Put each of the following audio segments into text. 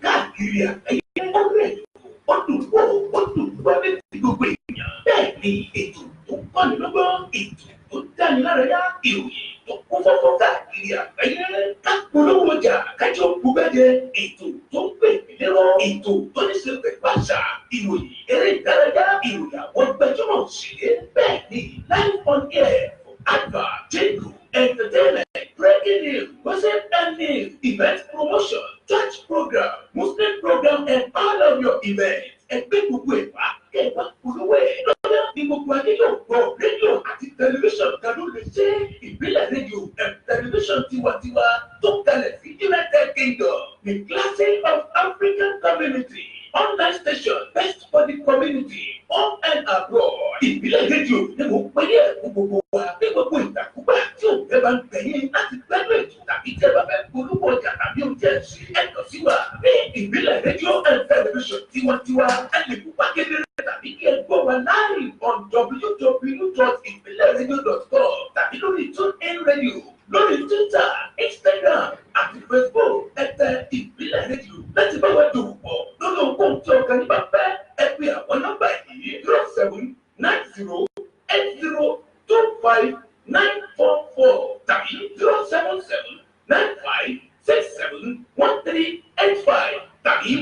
Káàkiri àgbáyé ọ̀rẹ́ ọdún wọ́n ní ti gbogbo èèyàn bẹ́ẹ̀ ni ètò tó kọ́ni lọ́gbọ́n ètò tó dáni lárayá ìròyìn tó kún fọ́fọ́ káàkiri àgbáyé kápolówó ọjà kájọ gbúgbẹ́dẹ ètò tó ń pè lérò ètò tó ní ṣe pẹ̀lú àṣà ìròyìn eré ìdárayá ìròyìn àwọn gbajúmọ̀ òṣèré bẹ́ẹ̀ ni live on air advert jingle entertainment breaking news gossip and news event promotion church program Muslim program and all of your events ẹgbẹ́ gbogbo ẹ̀fà kẹwà polówó ẹ̀ lọ́dọ̀ ní gbogbo ayé yóò gbọ́ rédíò àti tẹlifíṣàn kan ló lè ṣe ìbílẹ̀ rédíò and tẹlifíṣàn tiwantiwa tó kalẹ̀ sí United Kingdom the classic of African community online station best for the community home and abroad ìbílẹ̀ rédíò ni mo pè é ẹ̀kú gbogbo wa ní gbogbo ìtàkùgbà tí òun fẹ́ bá ń gbẹ̀yìn láti gbẹ́dọ̀ ètò tàbí tẹ́ bá fẹ́ polówó ọjà tàbí oúnjẹ ṣe ẹ̀tọ́ sí wa ní ìbílẹ̀ rédíò and television tiwantiwa ẹ̀lẹ́kùn pàkéjì tàbí kí ẹ gbọ́ wa live on www.ibileradio.com tàbí lórí TuneIn Radio lórí Twitter Instagram àti Facebook ẹ̀tẹ̀ ìbílẹ̀ rédíò láti bá wa dòwò pọ̀ lórí ohun tí ọkàn yín bá fẹ́ ẹ pè àwọn nọ́mbà yìí 0790802594 tàbí 07795671385 tàbí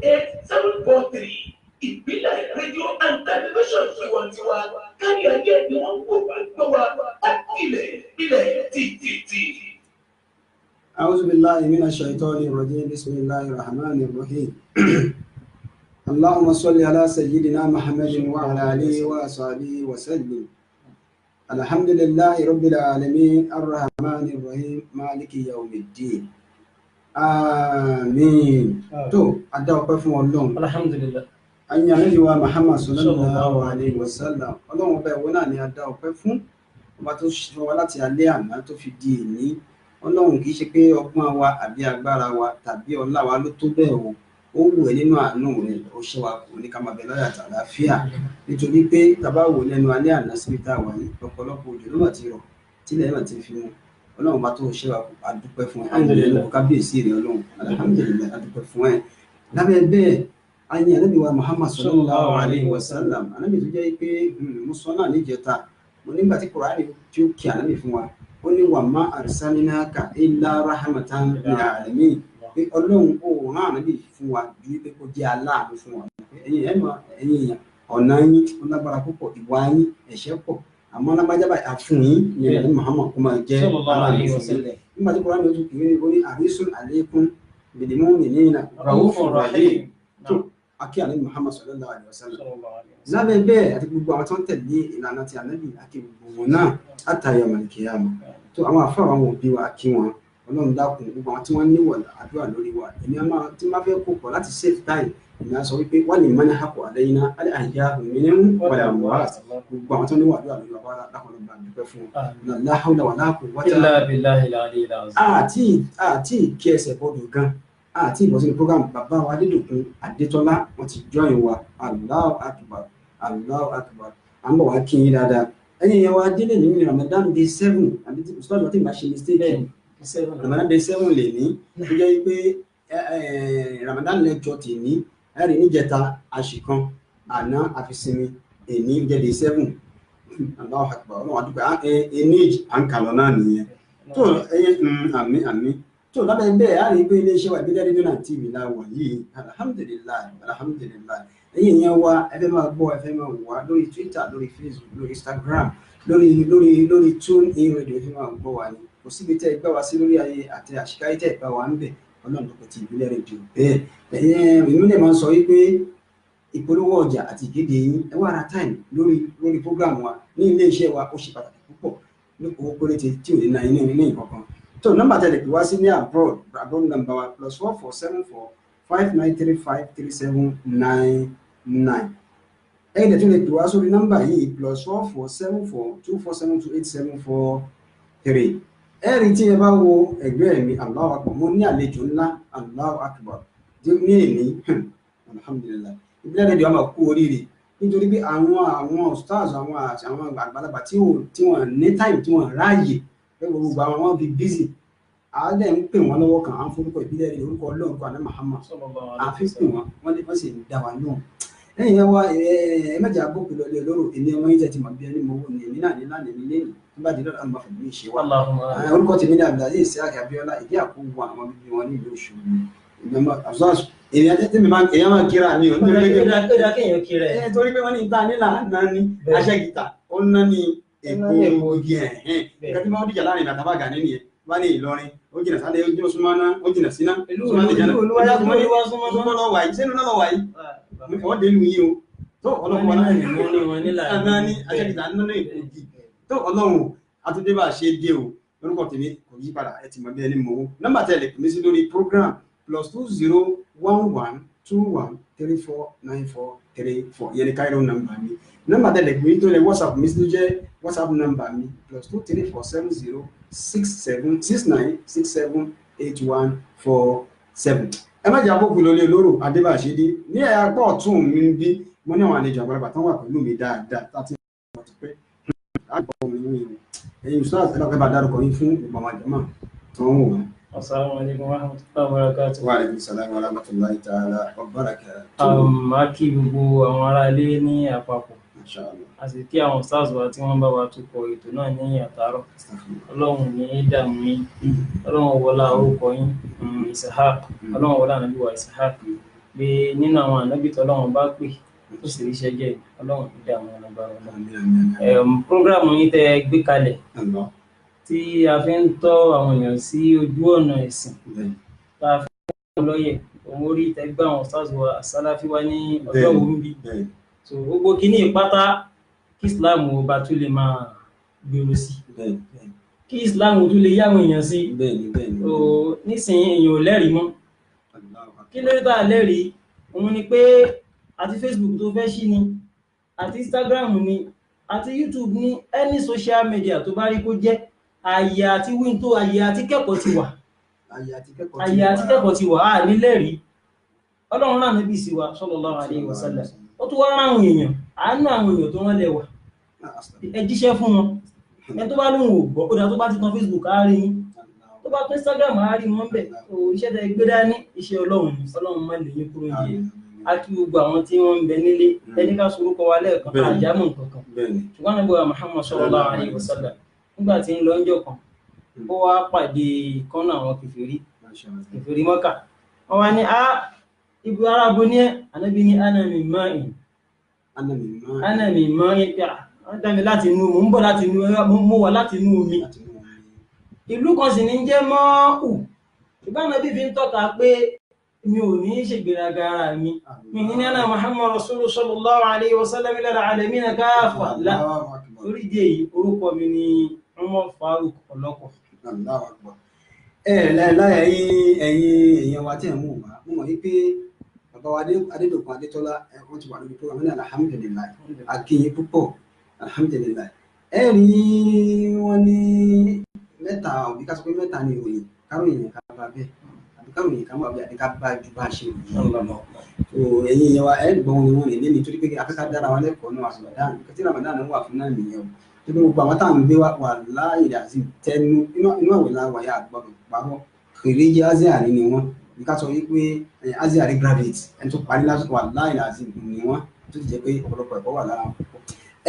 07424728743 ìbílẹ̀ rédíò and television tiwantiwa kárí ayé ni wọ́n ń wò wá gbọ́ wa ilẹ̀ títí. أعوذ بالله من الشيطان الرجيم بسم الله الرحمن الرحيم اللهم صل على سيدنا محمد وعلى آله وصحبه وسلم الحمد لله رب العالمين الرحمن الرحيم مالك يوم الدين آمين تو أدعو بفهم الله الحمد لله أن ينجوا محمد صلى الله عليه وسلم اللهم بأونا أن أدعو بفهم وما تشفى ولا تعليان ما تفيدي لي Ọlọ́run kìí ṣe pé ọgbọ́n wa àbí agbára wa tàbí ọlá wa ló tó bẹ́ẹ̀ o ó wù ẹ́ nínú àánú rẹ̀ ó ṣe wa kò ní ká máa bẹ lọ́yà àtàlàáfíà nítorí pé tàbá wò lẹ́nu alẹ́ àná síbi tá a wà yìí ọ̀pọ̀lọpọ̀ òjò ló mà ti rọ̀ tílẹ̀ náà ti fi mu Ọlọ́run bá tó ṣe wa kò adúpẹ́ fún ẹ alhamdulillah kábíyèsí rẹ̀ Ọlọ́run alhamdulillah adúpẹ́ fún ẹ lábẹ́ bẹ́ẹ̀ ayé Ànábì wa Muhammad sallallahu alayhi wa sallam Ànábì tó jẹ́ pé mo sọ náà níjẹta mo nígbà tí Kùránì tí ó kí Ànábì fún wa ó ní wà má arsalinaka illa rahmatan lil alamin pé Ọlọ́run ó rán Ànábì fún wa ju pé kó jẹ́ aláàánú fún wa ẹ̀yin èèyàn ọ̀nà yín ó lágbára púpọ̀ ìwà yín ẹ̀ṣẹ̀ pọ̀ àmọ́ lágbájábà àfún yín ní ẹ̀rọ Muhammad kó máa jẹ́ aláàánú fún yín nígbà tí Kùránì ó tún kìí ó ní àrísùn alaykum bil mu'minina raufur rahim tó akí Ànábì Muhammad sallallahu alaihi wasallam lábẹ́ bẹ́ẹ̀ àti gbogbo àwọn tó ń tẹ̀lé ìlànà ti Ànábì àti gbogbo náà àtàyà màlìkìyàmù tó àwọn àfáà àwọn òbí wa kí wọn Ọlọ́run dákun gbogbo àwọn tí wọ́n níwọ̀ àdúrà lórí wa èmi a máa tí máa fẹ́ kó pọ̀ láti save time èmi a sọ wípé wọ́n lè mọ́ni hapọ̀ àlẹ́yìnà alẹ́ àyíká òmìnirun wọlé àmọ́ gbogbo àwọn tó níwọ̀ àdúrà lórí wa bá dákun lọ́gbà dúpẹ́ fún wọn la hawla wala quwwata illa billahi al-aliyyil azim àti kí ẹsẹ̀ bọ́dọ̀ gan àti ìbọ̀sí program bàbá wa Adédòkun Adétọ́lá wọ́n ti join wa Allahu akbar Allahu akbar à ń bọ̀ wá kí yín dáadáa ẹ̀yin yẹn wá délé ní Ramadan day 7 àbí tí ustaz wọ́n ti máa ṣe mistake Ramadan day 7 lè ní tó jẹ́ pé Ramadan lecture tì ní ẹ̀rí níjẹta àṣìkan àná àfisinmi èní jẹ́ day 7 Allahu akbar ọlọ́run àdúgbò ẹni à ń kàlọ́ náà nìyẹn tó ẹ̀yìn àmì tó lábẹ́ bẹ́ẹ̀ á rí pé iléeṣẹ́ wa ìbílẹ̀ rédíò náà TV láwọ̀ yìí alhamdulillah ẹ̀yin yẹn wá ẹ fẹ́ máa gbọ́ ẹ fẹ́ máa wà lórí Twitter lórí Facebook lórí Instagram lórí TuneIn Radio ẹ fẹ́ máa gbọ́ wa ni kò síbi tẹ́ ẹ gbá wa sí lórí ayé àti àṣìkáyé tẹ́ ẹ gbá wa ń bẹ̀ Ọlọ́run tó kọ ti ìbílẹ̀ rédíò bẹ́ẹ̀ ẹ̀yin ìlú lè máa ń sọ wípé ìpolówó ọjà àti ìkéde yín ẹ wá ara time lórí program wa ní iléeṣẹ́ wa ó ṣe pàtàkì púpọ̀ ní owó péréte tí ò ní na inú ní ìkọ̀kan tó nọ́mbà tẹ̀lé pé wá sí ní abroad number wa +4474 59353799 ẹ̀yin tún lè pè wá sórí nọ́mbà yìí +447424728743 ẹ̀rí tí ẹ bá wo ẹgbẹ́ mi Allahu akbar mo ní àlejò ńlá Allahu akbar tí ní èní alhamdulillah ìbílẹ̀ rédíò àmà kú oríire nítorí pé àwọn stars àwọn àgbàlagbà tí wọ́n ní time tí wọ́n ráàyè pé gbogbo àwọn wọn fi busy àádẹ́ ń pè wọ́n lọ́wọ́ kan à ń forúkọ ìbílẹ̀ rẹ̀ orúkọ ọlọ́run kan àná Muhammad àfi pè wọ́n sì ń dá wa lóhùn lẹ́yìn yẹn wá ẹ mẹ́jọ àbókù lọ lé olóró èmi ọmọ yìí tẹ̀ ti mọ̀ bí ẹni mọ̀ owó ni èmi náà ní lánàá mi lẹ́yìn nígbà tí lọ́dọ̀ àlùmọ́ fẹ̀mí ìṣe wa orúkọ tèmi ní Abdulaziz Isiaq Abiola ìdí àkókò àwọn bíbí wọn ní ìlú Òṣogbo èmi àti mi máa èèyàn máa kíra mi ò nítorí pé wọ́n ní ìta nílà náà ní aṣẹ́gìtà ó ná ní èkó ogi ẹ̀hẹ́n kẹ́tí máa ń dìjà láàrin àtàbà gà nínú yẹn bá ní Ìlọrin ó jìnà sálẹ̀ ó súnmọ́ náà ó jìnà síná súnmọ́ lọ́wọ́ wáyé sínú náà lọ́wọ́ wáyé wọ́n dé lu yín o tó ọlọ́pàá náà ní aṣẹ́gìtà nínú èkó ogi tó Ọlọ́run àtúndé bá ṣe dé o lórúkọ tèmi kò yí padà ẹ ti mọ̀ bí ẹni mọ̀ owó nọ́mbà tẹ̀lé pèmí sí lórí program +2011349434 yẹn ni Cairo nọ́mbà mi nọ́mbà tẹ̀lé pèmí tó lẹ WhatsApp mi sí ló jẹ́ WhatsApp nọ́mbà mi +2347069678147 ẹ má jà bókù lórí olóró adébàṣedé ní ẹ̀yà pọ̀ tún mi ń bí mo ní àwọn àlejò àgbàlagbà tán wà pẹ̀lú mi dáadáa láti wọ́n ti pẹ́ àgbọ̀ mi ní ẹ̀yìn ustaz ẹlọ́pẹ́ bá dárúkọ yín fún ìgbàmọ̀ àjọmọ́ tó ń wò wọ́n. Assalamu alaikum warahmatullahi wabarakatuh. Wa alaikum salam warahmatullahi ta'ala wabarakatuh. Máa kí gbogbo àwọn ará ilé ní àpapọ̀. Inshallah. A sì kí àwọn stars wa tí wọ́n bá wa tukọ̀ ètò náà ní àtàárọ̀. Ọlọ́run ní dààmú yín. Ọlọ́run wọlá orúkọ yín Ishaq. Ọlọ́run wọlá ànábì wa Ishaq. Pé nínú àwọn ànábì tọ́lọ́run bá pè ó sì ríṣẹ́ jẹ́ Ọlọ́run ní dààmú ọlọ́ba ọlọ́run. Prógráàmù yín tẹ́ gbé kalẹ̀ tí a fi ń tọ́ àwọn èèyàn sí ojú ọ̀nà ẹ̀sìn tá a fi ń lọ́yẹ̀ òun orí tẹgbẹ́ àwọn stars wa Salafi wa ní ọjọ́ òun bí so gbogbo kìíní ìpátá kí Islam ọba tún lè máa gbèrò sí kí Islam tún lè yáwọn èèyàn sí nísìnyí èèyàn ò lẹ́rìí mọ́ kí ló dé tá a lẹ́rìí òun ni pé àti Facebook tó fẹ́ ṣí ni àti Instagram ni àti YouTube ni any social media tó bá rí kó jẹ́ àyè àti wíńtó àyè àti kẹ́kọ̀ọ́ ti wà àyè àti kẹ́kọ̀ọ́ ti wà á nílẹ̀ rí Ọlọ́run náà níbi sí wa sallallahu alaihi wasallam ó tún wá ráhùn èèyàn àánú àwọn èèyàn tó wọ́n lẹ́wà ẹ jíṣẹ́ fún wọn ẹ tó bá lóhun ò gbọ́ ó dá tó bá ti tan Facebook á rí yín tó bá tún Instagram á rí wọn bẹ̀ iṣẹ́ tẹ gbé dání iṣẹ́ Ọlọ́run má lè yín kúrò yìí a kí gbogbo àwọn tí wọ́n ń bẹ nílé ẹni ká sorúkọ wa lẹ́ẹ̀kan àjámù nǹkan ṣùgbọ́n níbo Muhammad sallallahu alaihi wasallam nígbà tí ń lọ ń jọ kan ó wá pàdé kọ́nà àwọn kèfèrí Mọ́kà wọ́n wá ní ibi arábó ní Ànábì ní ana min ma'in pé wọ́n dámi láti inú mo ń bọ̀ láti inú mo wà láti inú omi ìlú kan sì ní jẹ́ Mọ́ọ̀ù ṣùgbọ́n Ànábì fi ń tọ́ka pé mi ò ní ṣègbéraga ara mi ní ana Muhammad Rasulullah sallallahu alaihi wasallam lil alamin káfà lórí ìdí èyí orúkọ mi ni Umar Faruk ọlọ́kọ̀. Ẹ̀yin èèyàn wa tí ẹ̀ mú wá mo mọ̀ wípé bàbá wa Adédọ̀kun Adétọ́lá wọ́n ti wà lórí program ní alhamdulillah akínyìn púpọ̀ alhamdulillah ẹ̀rí wọn ní mẹ́ta òbí ká sọ pé mẹ́ta ní ìròyìn káròyìn ká bá bẹ́ẹ̀ àbí káròyìn ká bá bẹ́ẹ̀ àbí ká bá ju bá ṣe òyìn ẹ̀yin èèyàn wa ẹ̀ gbọ́n ni wọ́n ní nítorí pé afẹ́ká dára wa lẹ́kọ̀ọ́ náà Ramadan kẹtí Ramadan wà fún náà nìyẹn tó gbogbo àwọn táwọn gbé wà láàyè àti tẹnu inú àwẹ̀ láwà yà gbọdọ̀ pàrọ̀ kèrè jẹ́ aziari ni wọ́n ní ká sọ wípé aziari graduate ẹni tó parí lásìkò wà láàyè àti ni wọ́n tó ti jẹ́ pé ọ̀pọ̀lọpọ̀ ẹ̀kọ́ wà lára wọn.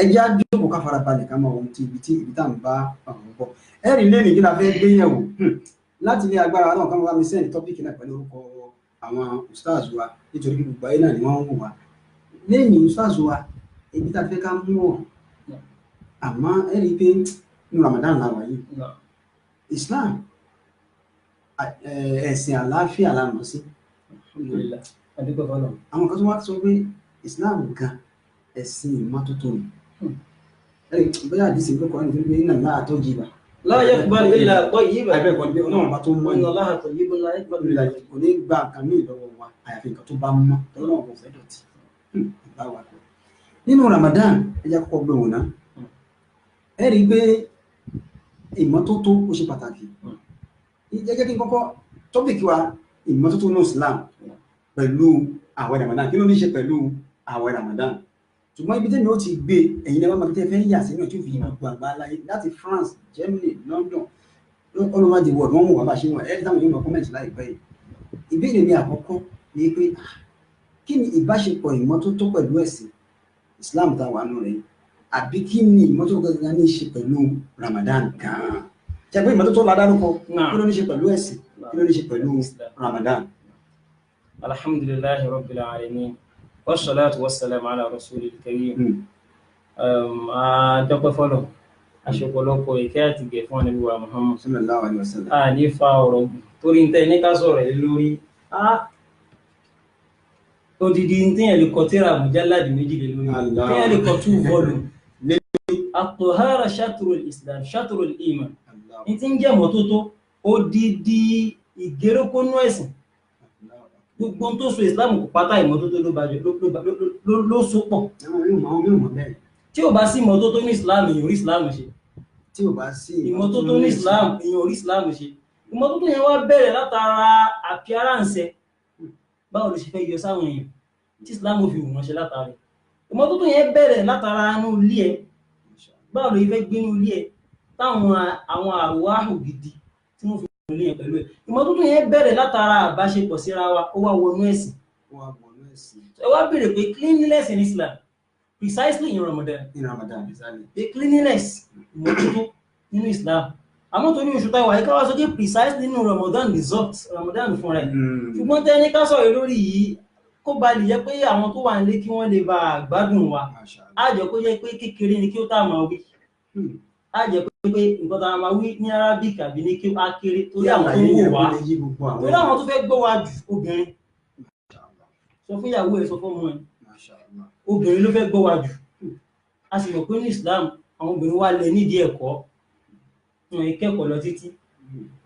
ẹjẹ́ àjọpọ̀ ká fara balẹ̀ ká máa wọ́n ti ibi tá à ń bá àwọn bọ̀ ẹ̀rì lé nìkí la fẹ́ gbé yẹ̀wò láti ilé agbára náà ká máa mi sẹ́ni tọ́pìkì náà pẹ̀lú orúkọ àwọn ustaz wa nítorí pé gbogbo ayé náà ni wọ́n ń wò wá lẹ́yìn ustaz wa ibi tá a fẹ́ ká mú wọn àmọ́ ẹ̀rí pé ní Ramadan la wà yìí Islam ẹ̀sìn àlàáfíà lánàá sí àwọn kan tó wá sọ pé Islam gan ẹ̀sìn ìmọ́tótó ni ẹ̀rí bóyá àdìsí pé kọ́ni tó gbé iná náà tó jìbà la yaqbalu illa tayyiban ẹ̀bẹ̀ kan bí ọlọ́run bá tó mọ́ inna Allaha tayyibun la yaqbalu illa tayyiban kò ní gba nǹkan ní ìlọ́wọ́ wa àyàfi nǹkan tó bá mọ́ ọlọ́run kò fẹ́ dọ̀tí nínú Ramadan ẹ̀yà kọ́kọ́ gbé wọn náà ẹ rí i pé ìmọ́tótó ó ṣe pàtàkì jẹ́jẹ́ kí n kọ́kọ́ tọ́pìkì wa ìmọ́tótó ní Islam pẹ̀lú àwẹ̀ Ramadan kí ló ní ṣe pẹ̀lú àwẹ̀ Ramadan ṣùgbọ́n ibi tẹ́mi ó ti gbé ẹ̀yin lẹ́wọ́n máa tẹ́ fẹ́ yà sínú tí ó fi gbogbo àgbà aláyé láti France, Germany, London, all over the world wọ́n mú wá bá ṣe wọ́n ẹ̀rí táwọn yóò máa kọ́mẹ̀ntì láìpẹ́ yìí. Ìbéèrè mi àkọ́kọ́ ni pé kí ni ìbáṣepọ̀ ìmọ́tótó pẹ̀lú ẹ̀sìn Islam tá a wà nù rẹ̀ àbí kí ni ìmọ́tótó gangan ní í ṣe pẹ̀lú Ramadan gan-an? Ṣé pé ìmọ́tótó la dárúkọ kí ló ní ṣe pẹ̀lú ẹ̀sìn kí ló ní ṣe pẹ̀lú Ramadan? Alhamdulillahi rabbil alamin. Wassalatu wassalamu ala rasulil karim. Dọ́pẹ́ fọ́lọ̀, aṣọ́pọ̀lọpọ̀ ìkẹ́ àti gẹ̀ fún Ànábì wa Muhammad. Sallallahu alaihi wasallam. A ní fa ọ̀rọ̀ torí ń tẹ́ ní ká sọ̀rọ̀ lé lórí. Odidi tí yẹn lè kọ tírà mujalladi méjì lé lórí. Tí yẹn lè kọ 2 volume. At-tahara shatrul Islam, shatrul iman. Ní tí ń jẹ́ mọ́tótó, odidi ìgérókónú ẹ̀sìn. Gbogbo tó so Islam kò pátá ìmọ́tótó ló so pọ̀. Tí ò bá sí ìmọ́tótó ní Islam èèyàn orí Islam ṣe. Tí ò bá sí ìmọ́tótó ní Islam èèyàn orí Islam ṣe. Ìmọ́tótó yẹn wá bẹ̀rẹ̀ látara appearance. Báwo ló ṣe fẹ́ yọ sáwọn èèyàn tí Islam fi wù wọ́n ṣe látara. Ìmọ́tótó yẹn bẹ̀rẹ̀ látara inú ilé ẹ̀. Báwo ló fẹ́ gbé inú ilé ẹ̀ táwọn àwọn àrùwáhù gidi tí wọ́n fi wọ́n ilé yẹn pẹ̀lú ẹ̀. Ìmọ́tótó yẹn bẹ̀rẹ̀ látara àbáṣepọ̀ síra wa ó wá wọnú ẹ̀sìn. Ẹ wá béèrè pé cleanliness in Islam precisely in Ramadan. In Ramadan, exactly. The cleanliness ìmọ́tótó nínú Islam. Àmọ́ torí oṣù táwa yìí ká wá sọ pé precisely nínú Ramadan result Ramadan fúnra ẹ̀. Ṣùgbọ́n tẹ́ ní ká sọ̀rọ̀ lórí yìí kó ba lè jẹ́ pé àwọn tó wà nílé kí wọ́n lè bá gbádùn wa. Á jẹ́ kó jẹ́ pé kékeré ni kí ó tá máa wí. Á jẹ́ pé nǹkan tá máa wí ní Arabic àbí ní kí á kéré torí àwọn tó ń wò wá. Torí àwọn tó fẹ́ gbọ́ wa jù obìnrin. Sọ fún ìyàwó ẹ̀ sọ fún ọmọ ẹ̀. Obìnrin ló fẹ́ gbọ́ wa jù. A sì mọ̀ pé ní Islam àwọn obìnrin wà lẹ nídìí ẹ̀kọ́ wọn ìkẹ́kọ̀ọ́ lọ títí.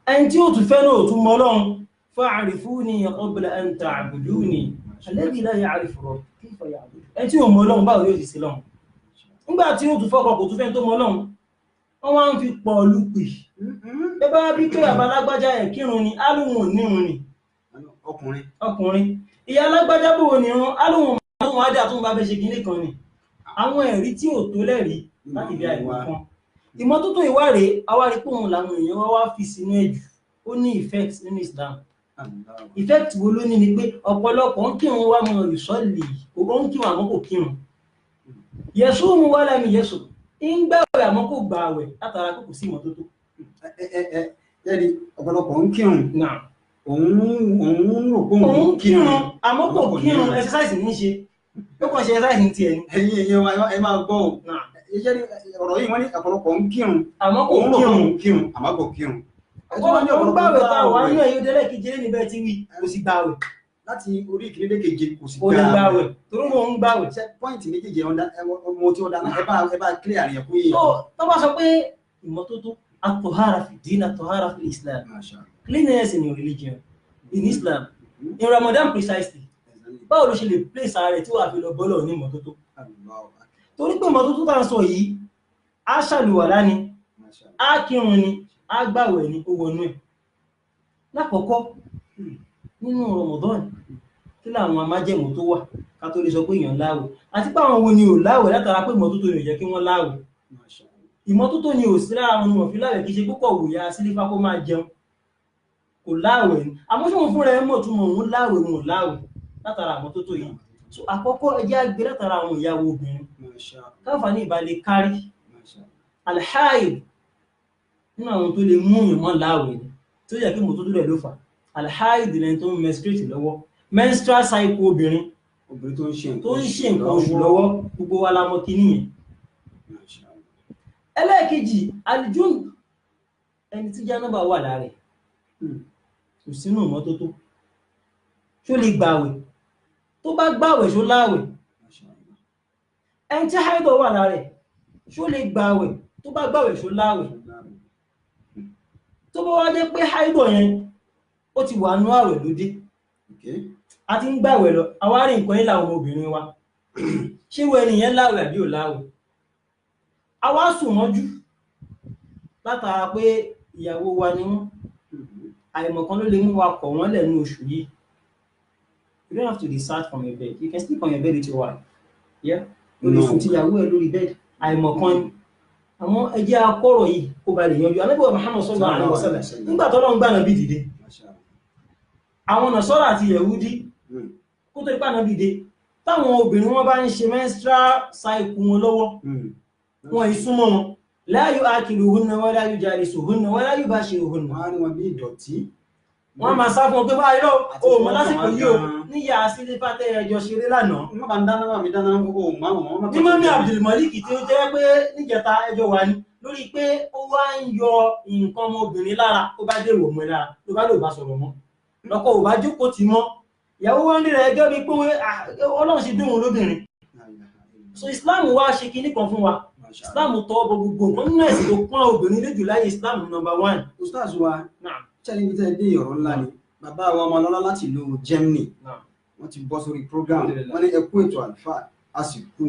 Ẹni tí ó tún fẹ́ náà tún mọ Ọlọ́run fa'rifuni qabla an ta'buduni alladhi la ya'rifu rabbahu kayfa ya'budu. Ẹni tí ó mọ Ọlọ́run báwo yóò ti sí lọ́run. Nígbà tí ó tún fọ́kọ̀ kò tún fẹ́ tó mọ Ọlọ́run wọ́n wá ń fi pọ̀ lùpì. Ẹ bá bí pé àbálágbájá ẹ̀ kírun ni alóhùn nírun ni ọkùnrin. Ìyá alágbájá bò ní irun alóhùn àwọn adé àtúnbà bẹ́ ṣe kìíní kan ni. Àwọn ẹ̀rí tí ò tó lẹ́rí láti bí àìmọ̀ kan. Ìmọ́tótó ìwáre awárí pé òun làwọn èèyàn wá fi sínú ẹ̀jù ó ní effect nínú Islam. Effect wo ló ní ni pé ọ̀pọ̀lọpọ̀ ń kírun wá mọ ìsọ́lì ó ń kírun àmọ́ kò kírun. Yẹ̀sù mú wá lámì yẹ̀sù ń gbààwẹ̀ àmọ́ kò gbààwẹ̀ látara kò sí ìmọ́tótó. Ẹ̀rí ọ̀pọ̀lọpọ̀ ń kírun òun rò pé òun kírun àmọ́ kò kírun exercise ní ṣe ó kàn ṣe exercise ní tiẹ̀ ni. Ẹ̀yin èèyàn ẹ máa gbọ́ ò ọ̀rọ̀ yìí wọ́n ní ọ̀pọ̀lọpọ̀ ń kírun àmọ́ kò kírun àmọ́ kò kírun. Ó gbààwẹ̀ tá a wà nínú ẹ̀yọ́ délẹ̀ keje níbẹ̀ tí wí kò sì gbààwẹ̀. Láti orí ìkíní dé keje kò sì gbààwẹ̀ torí mo ń gbààwẹ̀. Pọ́ìntì méjèèjì ọmọ tí ó dáná ẹ bá clear àríyàn fún yìí. Tó bá sọ pé ìmọ́tótó at-tahara fi din at-tahara fi Islam. Cleanliness in your religion in Islam in Ramadan precisely. Báwo ló ṣe lè place ààrẹ tí wà fi lọ bọ́lọ̀ ní ìmọ́tótó? Torí pé ìmọ́tótó tá ń sọ yìí á ṣàlùwàlá ni á kírun ni á gbàwẹ̀ ni ó wọnú ẹ̀. Lákọ̀ọ́kọ́ nínú Ramadan kí láwọn amájẹ̀mú tó wà ká tó lè sọ pé èèyàn láwẹ̀ àti pé àwọn wo ni ò láwẹ̀ látara pé ìmọ́tótó ni ò jẹ́ kí wọ́n láwẹ̀. Ìmọ́tótó ni ò sí lára wọn ni wọ́n fi láwẹ̀ kì í ṣe púpọ̀ wòyà sílífà kó máa jẹun kò láwẹ̀ ni àmọ́ ṣé wọn fúnra ẹ mọ̀ tún mọ̀ òun láwẹ̀ wọn ò láwẹ̀ látara àmọ́tótó yìí. So àkọ́kọ́ ẹjẹ́ àgbẹ̀ látara àwọn ìyàwó obìnrin káfà ní ìbálẹ̀ kárí alhaid nínú àwọn tó lè mú ìmọ̀ láwẹ̀ ni tó yẹ kí mọ́tótó rẹ̀ ló fà alhaid lẹ́ni tó ń menstruate lọ́wọ́ menstrual cycle obìnrin tó ń ṣe nǹkan oṣù lọ́wọ́ gbogbo wa la mọ̀ kí nìyẹn. Ẹlẹ́ẹ̀kejì aljun ẹni tí jánábà wà lára ẹ̀ kò sínú ìmọ́tótó ṣó lè gbàwẹ̀ tó bá gbàwẹ̀ ṣó láwẹ̀. Ẹni tí haidọ̀ wà lára ẹ̀ ṣó lè gbàwẹ̀ tó bá gbàwẹ̀ ṣó láwẹ̀. Tó bá wá jẹ́ pé haidọ̀ yẹn ó ti wà nú àwẹ̀ lóde a ti ń gbàwẹ̀ lọ àwárí nǹkan yìí làwọn obìnrin wa ṣé wo ẹnìyẹn láwẹ̀ àbí ò láwẹ̀. A wá sùn mọ́jú látara pé ìyàwó wa ni wọ́n àìmọ̀kan ló lè mú wa kọ̀ wọ́n lẹ́nu oṣù yìí. You don't have to desert from your bed. You can sleep on your bed with your wife. Yeah? ó lè sùn tíyàwó ẹ̀ lórí bẹ́ẹ̀dì àìmọ̀kan ni àmọ́ ẹjẹ́ akọ́rọ̀ yìí kó ba lè yanjú. Ànábì wa Muhammad sallallahu alaihi wasallam nígbà tó lọ́n gbà Ànábì dìde àwọn Nasara àti Yahudi kó tó ipá Ànábì dìde táwọn obìnrin wọn bá ń ṣe menstrual cycle wọn lọ́wọ́ wọn ìsúnmọ́ wọn la yu'akiluhunna wa la yujalisuhunna wa la yubashiruhunna. wọ́n á ní wọn bí ìdọ̀tí. Wọ́n máa sá fún ọ pé báyìí lọ o mọ̀ lásìkò yìí o níyà sílé fàtẹ́ ẹjọ́ ṣeré lánàá. wọ́n bá ń dáná bá mi dáná gbogbo òun ní mọ́mí Abdulmalik tí ó jẹ́ pé níjẹta ẹjọ́ wà ní lórí pé ó wá ń yọ nǹkan ọmọbìnrin lára ó bá dé ìwò mọ́ ẹ lára ló bá lò bá sọ̀rọ̀ mọ́ lọ́kọ̀ ò bá jókòó tì mọ́ ìyàwó wọn rí rẹ̀ ẹjọ́ bíi pé Ọlọ́run ṣe dóhun lóbìnrin. So Islam wá ṣe kinní kan fún wa. Islam tọ́ gbogbo nǹkan nínú ẹ̀sìn tó pọ́n obìnrin lójú láyé Islam number 1. Ustaz wa tẹ́lẹ̀ bí tẹ́lẹ̀ dé ọ̀rọ̀ ńlá ni bàbá wa Ọmọlọ́lá láti ìlú Germany wọ́n ti bọ́ sórí program wọ́n ní ẹkú ètò àlùfáà a sì kú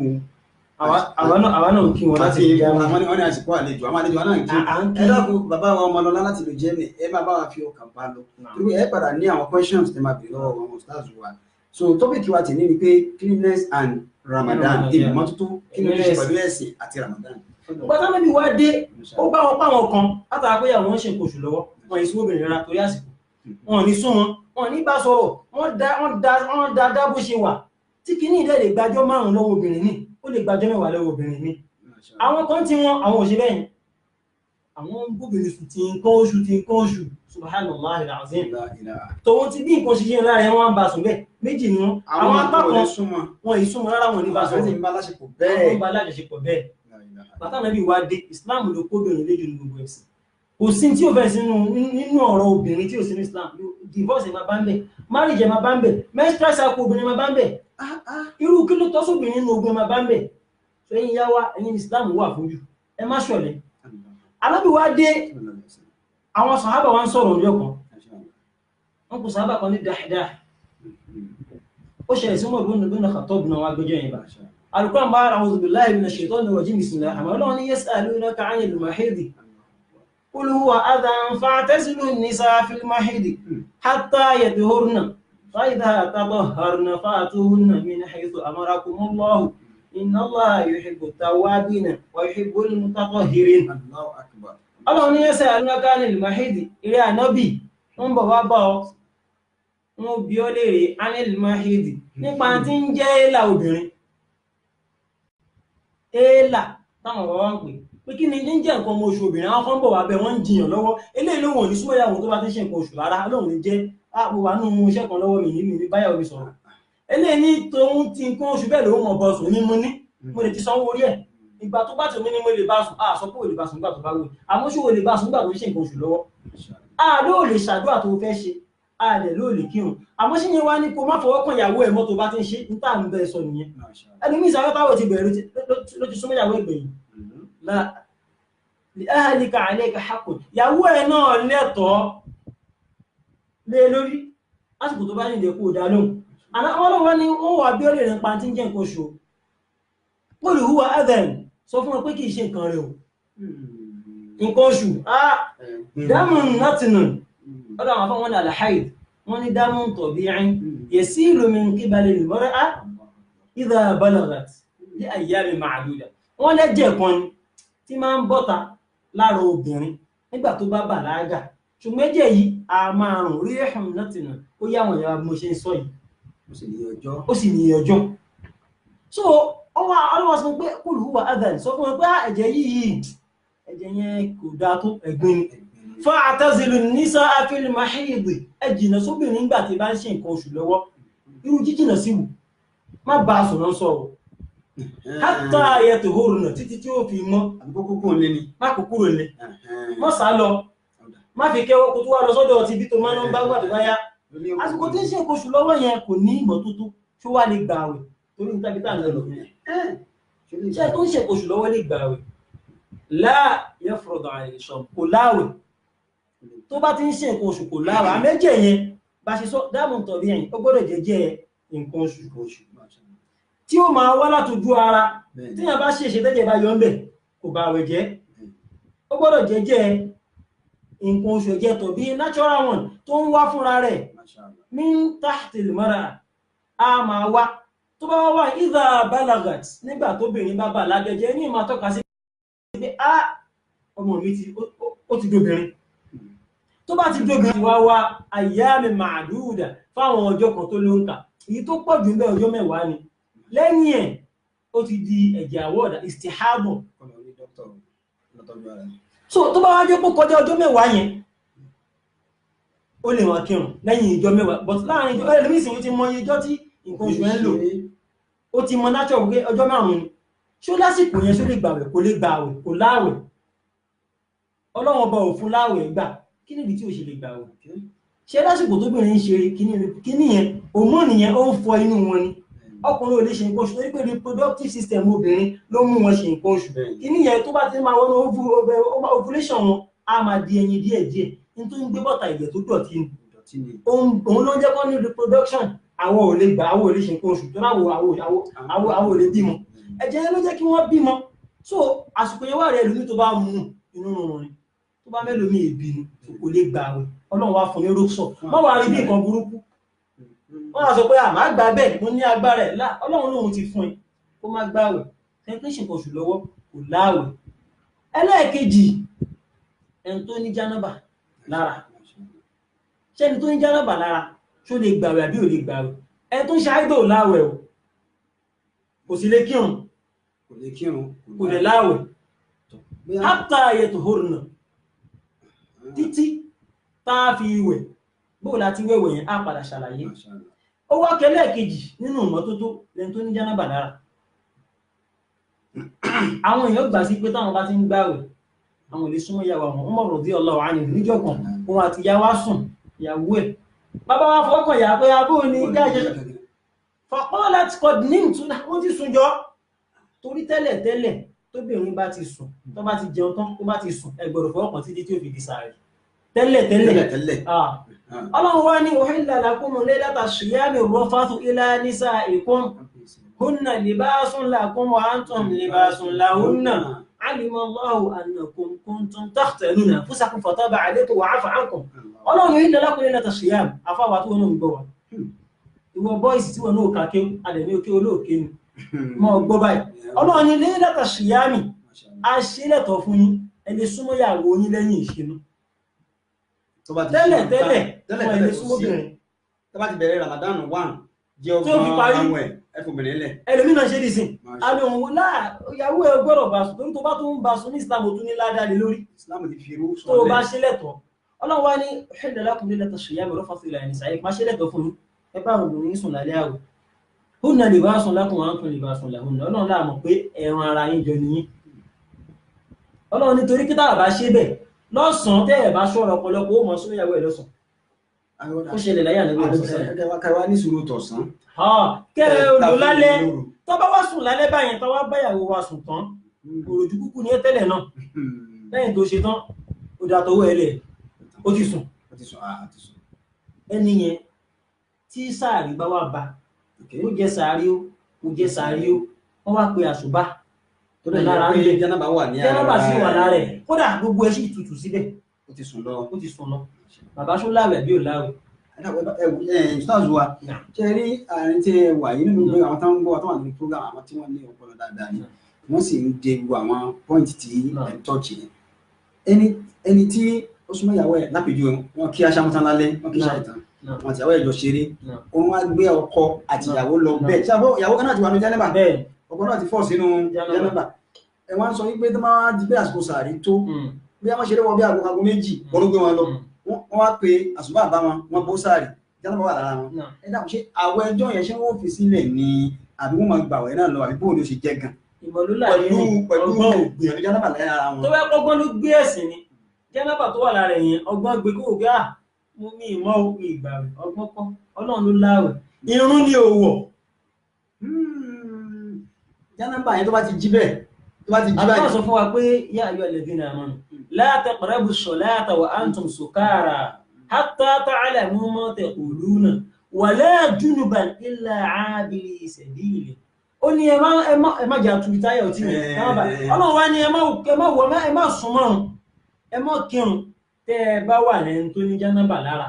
àwa náà kí wọn láti ìyá wọn. wọ́n ní àsìkò àlejò àwọn àlejò náà kí ẹ dákun bàbá wa Ọmọlọ́lá láti ìlú Germany ẹ máa bá wa fi ọkàn bá lọ torí ẹ padà ní àwọn questions tẹ́ máa bèèrè lọ́wọ́ wọn Ustaz wa. So topic wa tèmi ni pé cleanliness and Ramadan ìmọ́tótó kí ló ń ṣe pẹ̀lú ẹ̀sìn àti Ramadan. Gbọ́dọ̀ níbi wá dé ó bá wọn páwọn kan látara pé àwọn ń ṣe nǹkan oṣù lọ́wọ́ wọn ìsún obìnrin rárá torí àsìkò wọn ní sún wọn ní bá sọ̀rọ̀ wọn dá bó ṣe wà tí kìíní ìdẹ́ lè gbàjọ́ 5 lọ́wọ́ obìnrin ní ó lè gbàjọ́ 10 lọ́wọ́ obìnrin ní. Àwọn kan tí wọn àwọn òṣèré yẹn àwọn gbóbìnrin sùn ti nǹkan oṣù subhanallah alazim tòun ti bí nǹkan ṣiṣẹ́ lára ẹ̀ wọ́n bá sùn bẹ́ẹ̀ méjì ni wọn àwọn apá kan wọn ìsúnmọ́ rárá wọn ní bá sọ̀rọ̀ wọn bá lájọṣepọ̀ bẹ́ẹ̀. Bàtà Ànábì wá dé Islam ló kó obìnrin léjù ní gbogbo ẹ̀sìn kò sí tí ó fẹ́ sínú nínú ọ̀rọ̀ obìnrin tí ó sí ní Islam divorce máa bá ń bẹ̀ marriage máa bá ń bẹ̀ menstrual cycle obìnrin máa bá ń bẹ̀ irú kí ló tọ́ sóbìnrin nínú ogun máa bá ń bẹ̀ so ẹ̀yin yá wa ẹ̀yin Islam wà fún jù ẹ má ṣọ̀lẹ. Ànábì wá dé àwọn sàhábà wá ń sọ̀rọ̀ ọjọ́ kan wọn kò sàhábà kan ní dáadáa ó ṣẹlẹ̀ sí mọ̀ lónìí Khattab náà wá gbẹjọ́ yẹn bá القرآن بقى أعوذ بالله من الشيطان الرجيم بسم الله الرحمن الرحيم يسألونك عن المحيض قل هو أذى فاعتزلوا النساء في المحيض حتى يطهرن فإذا تطهرن فأتوهن من حيث أمركم الله إن الله يحب التوابين ويحب المتطهرين. الله أكبر. الله يسألونك عن المحيض إلى النبي wọ́n bọ̀ wá bá ọ wọ́n bi ọ́ léèrè عن المحيض nípa tí ń jẹ́ èélà obìnrin èélà táwọn bàbá ń pè kí ni jẹ́ nǹkan ọmọ oṣù obìnrin àwọn kan bọ̀ wá bẹ̀ wọ́n ń jiyàn lọ́wọ́ eléyìí ló wọ̀n ní súnmọ́ ìyàwó tó bá ti ṣe nǹkan oṣù rárá lóun lè jẹ́ àpò wà nínú iṣẹ́ kan lọ́wọ́ mi ní báyàwó mi sọ̀rọ̀ eléyìí ní tóun ti nǹkan oṣù bẹ́ẹ̀ lòun mọ̀ bọ́ sùn ní mo ní mo lè ti sanwó orí ẹ̀ ìgbà tó bá ti mí ní mo lè bá sùn sọ pé ò lè bá sùn nígbà tó bá wù àmọ́ ṣó o lè bá sùn nígbà tó ń ṣe nǹkan oṣù lọ́wọ́ ló lè ṣàdúrà tó fẹ́ ṣe lè ló lè kírun àmọ́ sí ni wá ní kó má fọwọ́ kan ìyàwó ẹ̀ mọ́ tó bá ti ń ṣe níta ń bẹ́ẹ̀ sọ nìyẹn ẹni mí ìsàlọ́ táwọn ti bẹ̀rẹ̀ ló ti súnmọ́ ìyàwó ẹgbẹ̀yìn ahlika alayka haqqun ìyàwó ẹ̀ náà lẹ́tọ̀ọ́ lé lórí lásìkò tó bá ní ìdẹ́kù dá lóhùn àwọn ọlọ́wọ́ ni wọ́n wà bí ó lè rìn pa tí ń jẹ́ nǹkan oṣù qul huwa adhan sọ fún wọn pé kì í ṣe nǹkan rẹ̀ o nǹkan oṣù damun natinun ọdọ̀ àwọn afọ́ wọn ní al-hayd wọ́n ní damun tabi'in yasilu min qibali al-mar'a idha balaghat li ayyamin ma'duda wọ́n lẹ́jẹ̀ kan ni tí máa ń bọ́ta lára obìnrin nígbà tó bá bàlágà ṣùgbọ́n ẹ̀jẹ̀ yìí a máa rùn rihun natinun ó yá àwọn ìyá mo ṣe ń sọ yìí ó sì ní ọjọ́ so ọlọ́wọ́ sọ pé qul huwa adhan sọ fún wọn pé ẹ̀jẹ̀ yìí ẹ̀jẹ̀ yẹn kò dáa tó ẹ̀gbin fa'tazilu nisaa fil mahid ẹ jìnà sóbìnrin nígbà tí bá ń ṣe nǹkan oṣù lọ́wọ́ irú jíjìnà sí wù má bá a sọ̀rọ̀ sọ̀rọ̀ hatta yatuhurna títí tí ó fi mọ́ má kò kúrò lé mọ́ sá lọ má fi kẹ́wọ́ kó tó wá lọ sọ́dọ̀ ọtí bí tó máa ń bá gbà tó bá yá àsìkò tí ń ṣe nǹkan oṣù lọ́wọ́ yẹn kò ní ìmọ́tótó tó wá lè gbà àwẹ̀ torí ní tàbí tàbí lọ ṣe tó ń ṣe nǹkan oṣù lọ́wọ́ lè gbà àwẹ̀ la yafrudu alayhi sham kò láwẹ̀ tó bá ti ń ṣe nǹkan oṣù kò láwẹ̀ àmẹ́jẹ̀ yẹn bá ṣe sọ dáàmù tọ̀bí ẹ̀yìn ó gbọ́dọ̀ jẹ́jẹ́ nǹkan oṣù tí ó máa wá látòjú ara tí yàn bá ṣe tẹ́jẹ̀ bá yọ ń bẹ̀ kò bá àwẹ̀ jẹ́ ó gbọ́dọ̀ jẹ́jẹ́ nǹkan oṣù ẹ̀jẹ̀ tọ̀bí natural one tó ń wá fúnra rẹ̀ min tahtil mar'a a máa wá tó bá wà ìdá balagat nígbà tóbìnrin bá bàlágà jẹ́ ní ìmọ̀ tọ́ka sí pé ọmọ mi ó ti dóbìnrin tó bá ti dóbìnrin wá ayyami ma'duda fáwọn ọjọ́ kan tó ló ń kà èyí tó pọ̀ jù ń bẹ ọjọ́ 10 ni lẹ́yìn ẹ̀ ó ti di ẹ̀jẹ̀ àwọ̀dà istihabo. So tó bá wá jẹ́ pé kọjá ọjọ́ 10 yẹn ó lè wọ́n kírun lẹ́yìn ìjọ 10 but láàrin ìjọ ẹlẹ́mìsìn ó ti mọ ìjọ tí nǹkan oṣù ẹ̀ ń lò ó ti mọ náà wípé ọjọ́ 5 ni ṣó lásìkò yẹn ṣó lè gbàwẹ̀ kò lè gbàwẹ̀ kò láwẹ̀ Ọlọ́run ọba ò fún láwẹ̀ gbà kí nìdí tí ò ṣe lè gbàwẹ̀ ṣé lásìkò tóbìnrin ń ṣe kíní yẹn hormone yẹn ó ń fọ inú wọn ni ọkùnrin ò lè ṣe nǹkan oṣù torí pé reproductive system obìnrin ló mú wọn ṣe nǹkan oṣù kíní yẹn tó bá ti máa wọnú ovulation wọn á máa di ẹyin díẹ̀díẹ̀ nítorí ń gbé bọ́tà ìyẹ̀ tó dọ̀tí ni òun ló ń jẹ́ kó ní reproduction àwọn ò lè gbà àwọn ò lè ṣe nǹkan oṣù tó náà àwọn ò lè bímọ ẹ̀jẹ̀ yẹn ló jẹ́ kí wọ́n bímọ so àsìkò yẹn wà rẹ̀ lómi tó bá mú inú rùn ni tó bá mẹ́lòmí ìbínú kò lè gbà àwẹ̀ Ọlọ́run wá fún ní róksọ̀ mọ́ wà rí bí nǹkan burúkú wọ́n á sọ pé àmà gbà bẹ́ẹ̀ mo ní agbára ẹ̀ Ọlọ́run lóhun ti fún ẹ kó má gbàwẹ̀ ẹgbẹ́ ṣe nǹkan oṣù lọ́wọ́ kò láwẹ̀ ẹlẹ́ẹ̀kejì ẹni tó ní jánábà lára ṣẹ́ni tó ní jánábà lára ṣó lè gbàwẹ̀ àbí ò lè gbàwẹ̀ ẹni tó ń ṣe àìdò láwẹ̀ o kò sì lè kírun kò lè láwẹ̀ hatta yatuhurna títí táà fi wẹ̀ bóò láti wẹ̀wẹ̀ yẹn á padà ṣàlàyé ó wá kẹlẹ́ kejì nínú ìmọ́tótó lẹ́ni tó ní jánábà lára àwọn èèyàn gbà sí pé táwọn bá ti ń gbàwẹ̀ àwọn ilé súnmọ́ ìyàwó àwọn Umar radiyallahu anhu níjọ́ kan òun àti ìyá wa sùn ìyàwó ẹ̀ bàbá wa fọwọ́kàn yà pé abó ni gáàjẹ́ faqalat qad nimtu wọ́n ti sùn jọ torí tẹ́lẹ̀ tóbìnrin bá ti sùn tó bá ti jẹun tán tó bá ti sùn ẹ gbọ́dọ̀ fọwọ́kàn títí tí ó fi di sààrì tẹ́lẹ̀ Ọlọ́run wá ní uhilla lakumu laylata siyami rafathu ila nisaikum hunna libasun lakum wa antum libasun lahunna alima Allahu annakum kuntum takhtanuna anfusakum fataba alaykum wa afa ankum Ọlọ́run uhilla lakum laylata siyam afáwà tó wọ́n gbọ́ wa ìwọ bọ́ìsì tí wọ́n náà kàkẹ́ adẹ̀mí òkè olóòkè ni mọ́ gbọ́ báyìí Ọlọ́run ní laylata siyami a ṣe lẹ́tọ̀ fún yín ẹni súnmọ́ yàwó yín lẹ́yìn ìṣínú tẹ́lẹ̀ fún ẹni súnmọ́bìnrin tó bá ti bẹ̀rẹ̀ Ramadan 1 jẹ́ ọgbọ̀n àwọn ẹfùnbìnrin lẹ̀ ẹlòmínà ṣe dì sí àmì òun ìyàwó ẹ gbọ́dọ̀ bá sùn torí tó bá tún bá sùn ní Islam tún ní ládàá lé lórí Islam ti fi irú sọ tó bá ṣe lẹ́tọ̀ Ọlọ́run wá ní uhilla lakum laylata siyami rafathu ila nisaikum má ṣe lẹ́tọ̀ fún ẹ bá àwọn obìnrin sùn lálẹ́ àwẹ̀ hunna libasun lakum wa antum libasun lahunna Ọlọ́run láàmọ̀ pé ẹran ara yín jọ nìyí Ọlọ́run nítorí kí táà bá ṣe bẹ́ẹ̀ lọ́sàn tẹ́ ẹ̀ bá ṣọ́rọ̀ ọ̀pọ̀lọpọ̀ ó mọ̀ sún ìyàwó ẹ̀ lọ́sàn ó ṣẹlẹ̀ láyé ànábì kẹwàá ní sùúrù tọ̀sán kẹ́rẹ̀ olùlálẹ́ tó bá wá sùn lálẹ́ báyẹn tó wá báyàwó wa sùn tán òròjú kúkú ní tẹ́lẹ̀ náà lẹ́yìn tó ṣe tán ó dàtọwọ́ ẹlẹ̀ ó ti sùn ẹni yẹn tí sáàrí bá wà bá ó jẹ sàárì ó kò jẹ sàárì ó wọ́n wá pe àṣùbá tó lè lára ń lè jánábà wà ní jánábà sí wà lára ẹ̀ kódà gbogbo ẹ̀ sì tutù síbẹ̀ ó ti sùn lọ bàbá ṣó láwẹ̀ bí ò láwẹ̀ ìṣàzù wa ṣe rí àárín tí ẹ wà yìí nínú pé àwọn táwọn ń gbọ́ wa tó wà nínú program àwọn tí wọ́n ní ọpọlọ dáadáa ni wọ́n sì ń de gbogbo àwọn pọ́ìntì tí ẹ̀ ń tọ́ọ̀chì yẹn ẹni tí ó súnmọ́ ìyàwó ẹ̀ lápèjú wọn kí aṣámútán lálẹ́ wọn kí ṣàìtàn wọn àti ìyàwó ẹ̀ jọ ṣeré wọn wá gbé ọkọ àti ìyàwó lọ bẹ́ẹ̀ ṣe ìyàwó kan náà ti wà ní jánábà ọkọ náà ti fọ́ sínú jánábà ẹ wọ́n sọ wípé tó máa di pé àsìkò sàárì tó bí wọ́n ṣeré wọn bí aago méjì wọ́n ló gbé wọn lọ wọ́n wá pe àsùbá àbá wọn bó sàárì jánábà wà lára wọn ẹ dàpọ̀ ṣé àwọ̀ ẹjọ́ yẹn ṣé wọ́n fi sílẹ̀ ni àbí wọ́n máa gbàwẹ̀ náà lọ àbí bóun ló ṣe jẹ́ gan pẹ̀lú ìgbìyànjú jánábà lára wọn. tó bá kọ́gbọ́n ló gbé ẹ̀sìn ni jánábà tó wà lára ẹ̀yẹn ọgbọ́n gbé kó gbé mo mi ìmọ̀ òkú ìgbà rẹ̀ ọgbọ́n kọ́ Ọlọ́run ló láwẹ̀ irun ni òwò jánábà yẹn tó bá ti jí bẹ́ẹ̀ àbá sọ fún wa pé yá ayọ́ alladhina amanu la taqrabu as-salata wa antum sukara hatta ta'lamu ma taquluna wa la junuban illa 'abiri sabili ó ní ẹ má jà tubi táyà ọtí rẹ̀ Ọlọ́run wá ní ẹ má súnmọ́ ẹ má kírun tẹ́ ẹ bá wà lẹ́nu tó ní jánábà lára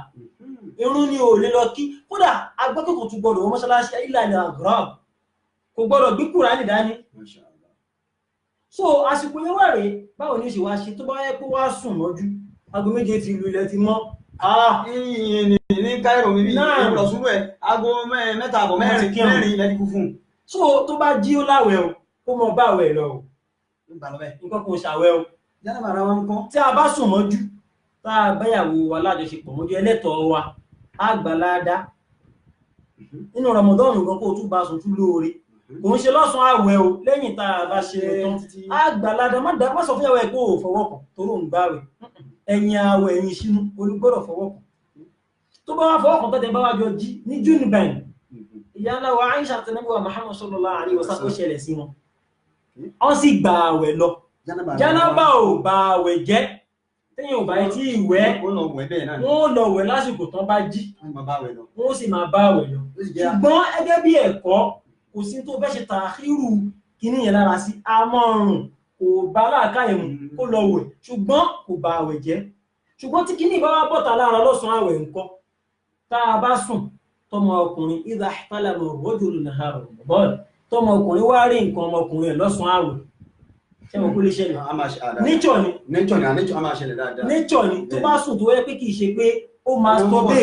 irun ni ò lè lọ kí kódà agbọ́kọ̀kọ̀ tún gbọdọ̀ wọ́n mọ́ṣáláṣí ilà ilẹ̀ àgọ́rọ̀ kò gbọ́dọ̀ gbé Kùránì dání. Masha Allah. So àsìkò yẹn wà rèé báwo ni ó ṣe wá ṣe tó bá yẹ kó wá sùn mọ́jú aago méje ti lu ilẹ̀ ti mọ́. Ní Cairo mi bí ìlọsùn rẹ̀ aago mẹ́ta àbọ̀ mẹ́rin ilẹ̀ ti kú fún. So tó bá jí ó láwẹ̀ o ó mọ bá àwẹ̀ lọ o nǹkan kò ṣàwẹ̀ o. Jáde ara wọn kọ́. Tí a bá sùn mọ́jú tá a báyàwó wa lájọṣepọ̀ mọ́jú ẹlẹ́tọ̀ọ́ wa á gbà ládá nínú Ramadan gan kó tún bá sùn tún lóore kò ń ṣe lọ́sàn àwẹ̀ o lẹ́yìn tá a bá ṣe tán á gbà ládá má sọ fún ìyàwó ẹ̀ kó o fọwọ́ kàn torí òun gbààwẹ̀ ẹ̀yìn àwẹ̀ ẹ̀yìn ìṣínú olùgbọ́dọ̀ fọwọ́ kàn tó bá wá fọwọ́ kàn tọ́tẹ̀ bá wá jọ jí ní june báyìí ìyá ńlá wa Aisha àtẹnẹ́bí wa Muhammad sallallahu alaihi wasallam ó ṣẹlẹ̀ sí wọn wọ́n sì gbà àwẹ̀ lọ jánábà ò bá àwẹ̀ jẹ́ téèyàn ò bá tí ìwẹ̀ wọ́n lọ wẹ̀ lásìkò tán bá jí wọ́n sì máa bá àwẹ̀ lọ ṣùgbọ́n ẹgẹ́ bí ẹ̀kọ́ kò sí tó fẹ́ ṣe tààkírù kíní yẹn lára sí amọ́rùn kò bá láàkáyè mu kó lọ wẹ̀ ṣùgbọ́n kò bá àwẹ̀ jẹ́ ṣùgbọ́n tí kíní bá wá bọ́ta lára lọ́sàn-án àwẹ̀ nǹkan tá a bá sùn tọmọ ọkùnrin idha ihtalama ar-rajulu nahara Ramadan tọmọ ọkùnrin wá rí nǹkan ọmọkùnrin ẹ̀ lọ́sàn-án àwẹ̀ ṣé mo kó lè ṣẹlẹ̀ nature ni tó bá sùn tó wẹ́ pé kìí ṣe pé ó masturbate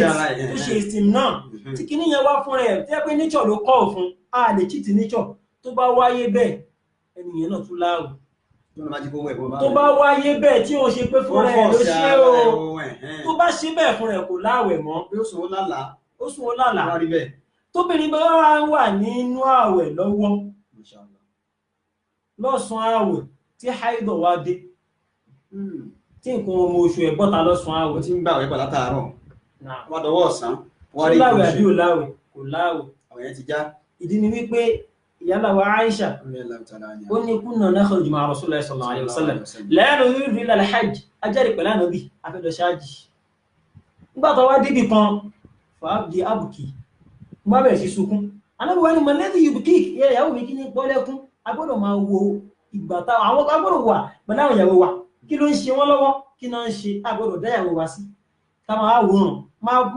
tó ṣe steam náà tí kíní yẹn wá fún rẹ̀ tí ẹ pé nature ló kọ́ fún a lè cheat nature tó bá wáyé bẹ́ẹ̀ ẹnìyàn náà tún láàrù tó bá wáyé bẹ́ẹ̀ tí ó ṣe pé fún rẹ̀ ló ṣe o tó bá ṣe bẹ́ẹ̀ fún rẹ̀ kò láàwẹ̀ mọ́ ó sùn ó lálàá tóbìnrin bá wà nínú àwẹ̀ lọ́wọ́ lọ́sàn-án àwẹ̀ tí haidọ̀ wá dé tí nǹkan ọmọ oṣù ẹ̀ bọ́ta lọ́sàn-án àwẹ̀ tí ń gbà wẹ́ pẹ̀lá tààrọ̀ wọ́n dọwọ́ ọ̀sán wọ́n rí láwẹ̀ àbí ò láwẹ̀ kò láwẹ̀ àwọn yẹn ti já. ìdí ni wípé ìyálà wa Aisha ó ní kunna nakhruju ma'a Rasulillahi sallallahu alaihi wasallam la nuridu illa al-hajj ajáde pẹ̀lú ànábì afẹ́lọ ṣáàjì nígbà tó wá débi kan fàábì abùkì má bẹ̀rẹ̀ sí sunkún ànábì wa ni mọ̀lẹ́bí yubkik yẹ ìyàwó mi kí ní pọ́lẹ́kún agbọ́dọ̀ máa wo ìgbà táwọn àwọn agbọ́dọ̀ wà pẹ̀lú àwọn ìyàwó wa kí ló ń ṣe wọ́n lọ́wọ́ kí náà ń ṣe agbọ́dọ̀ dáyàwó wa sí ká máa wòrán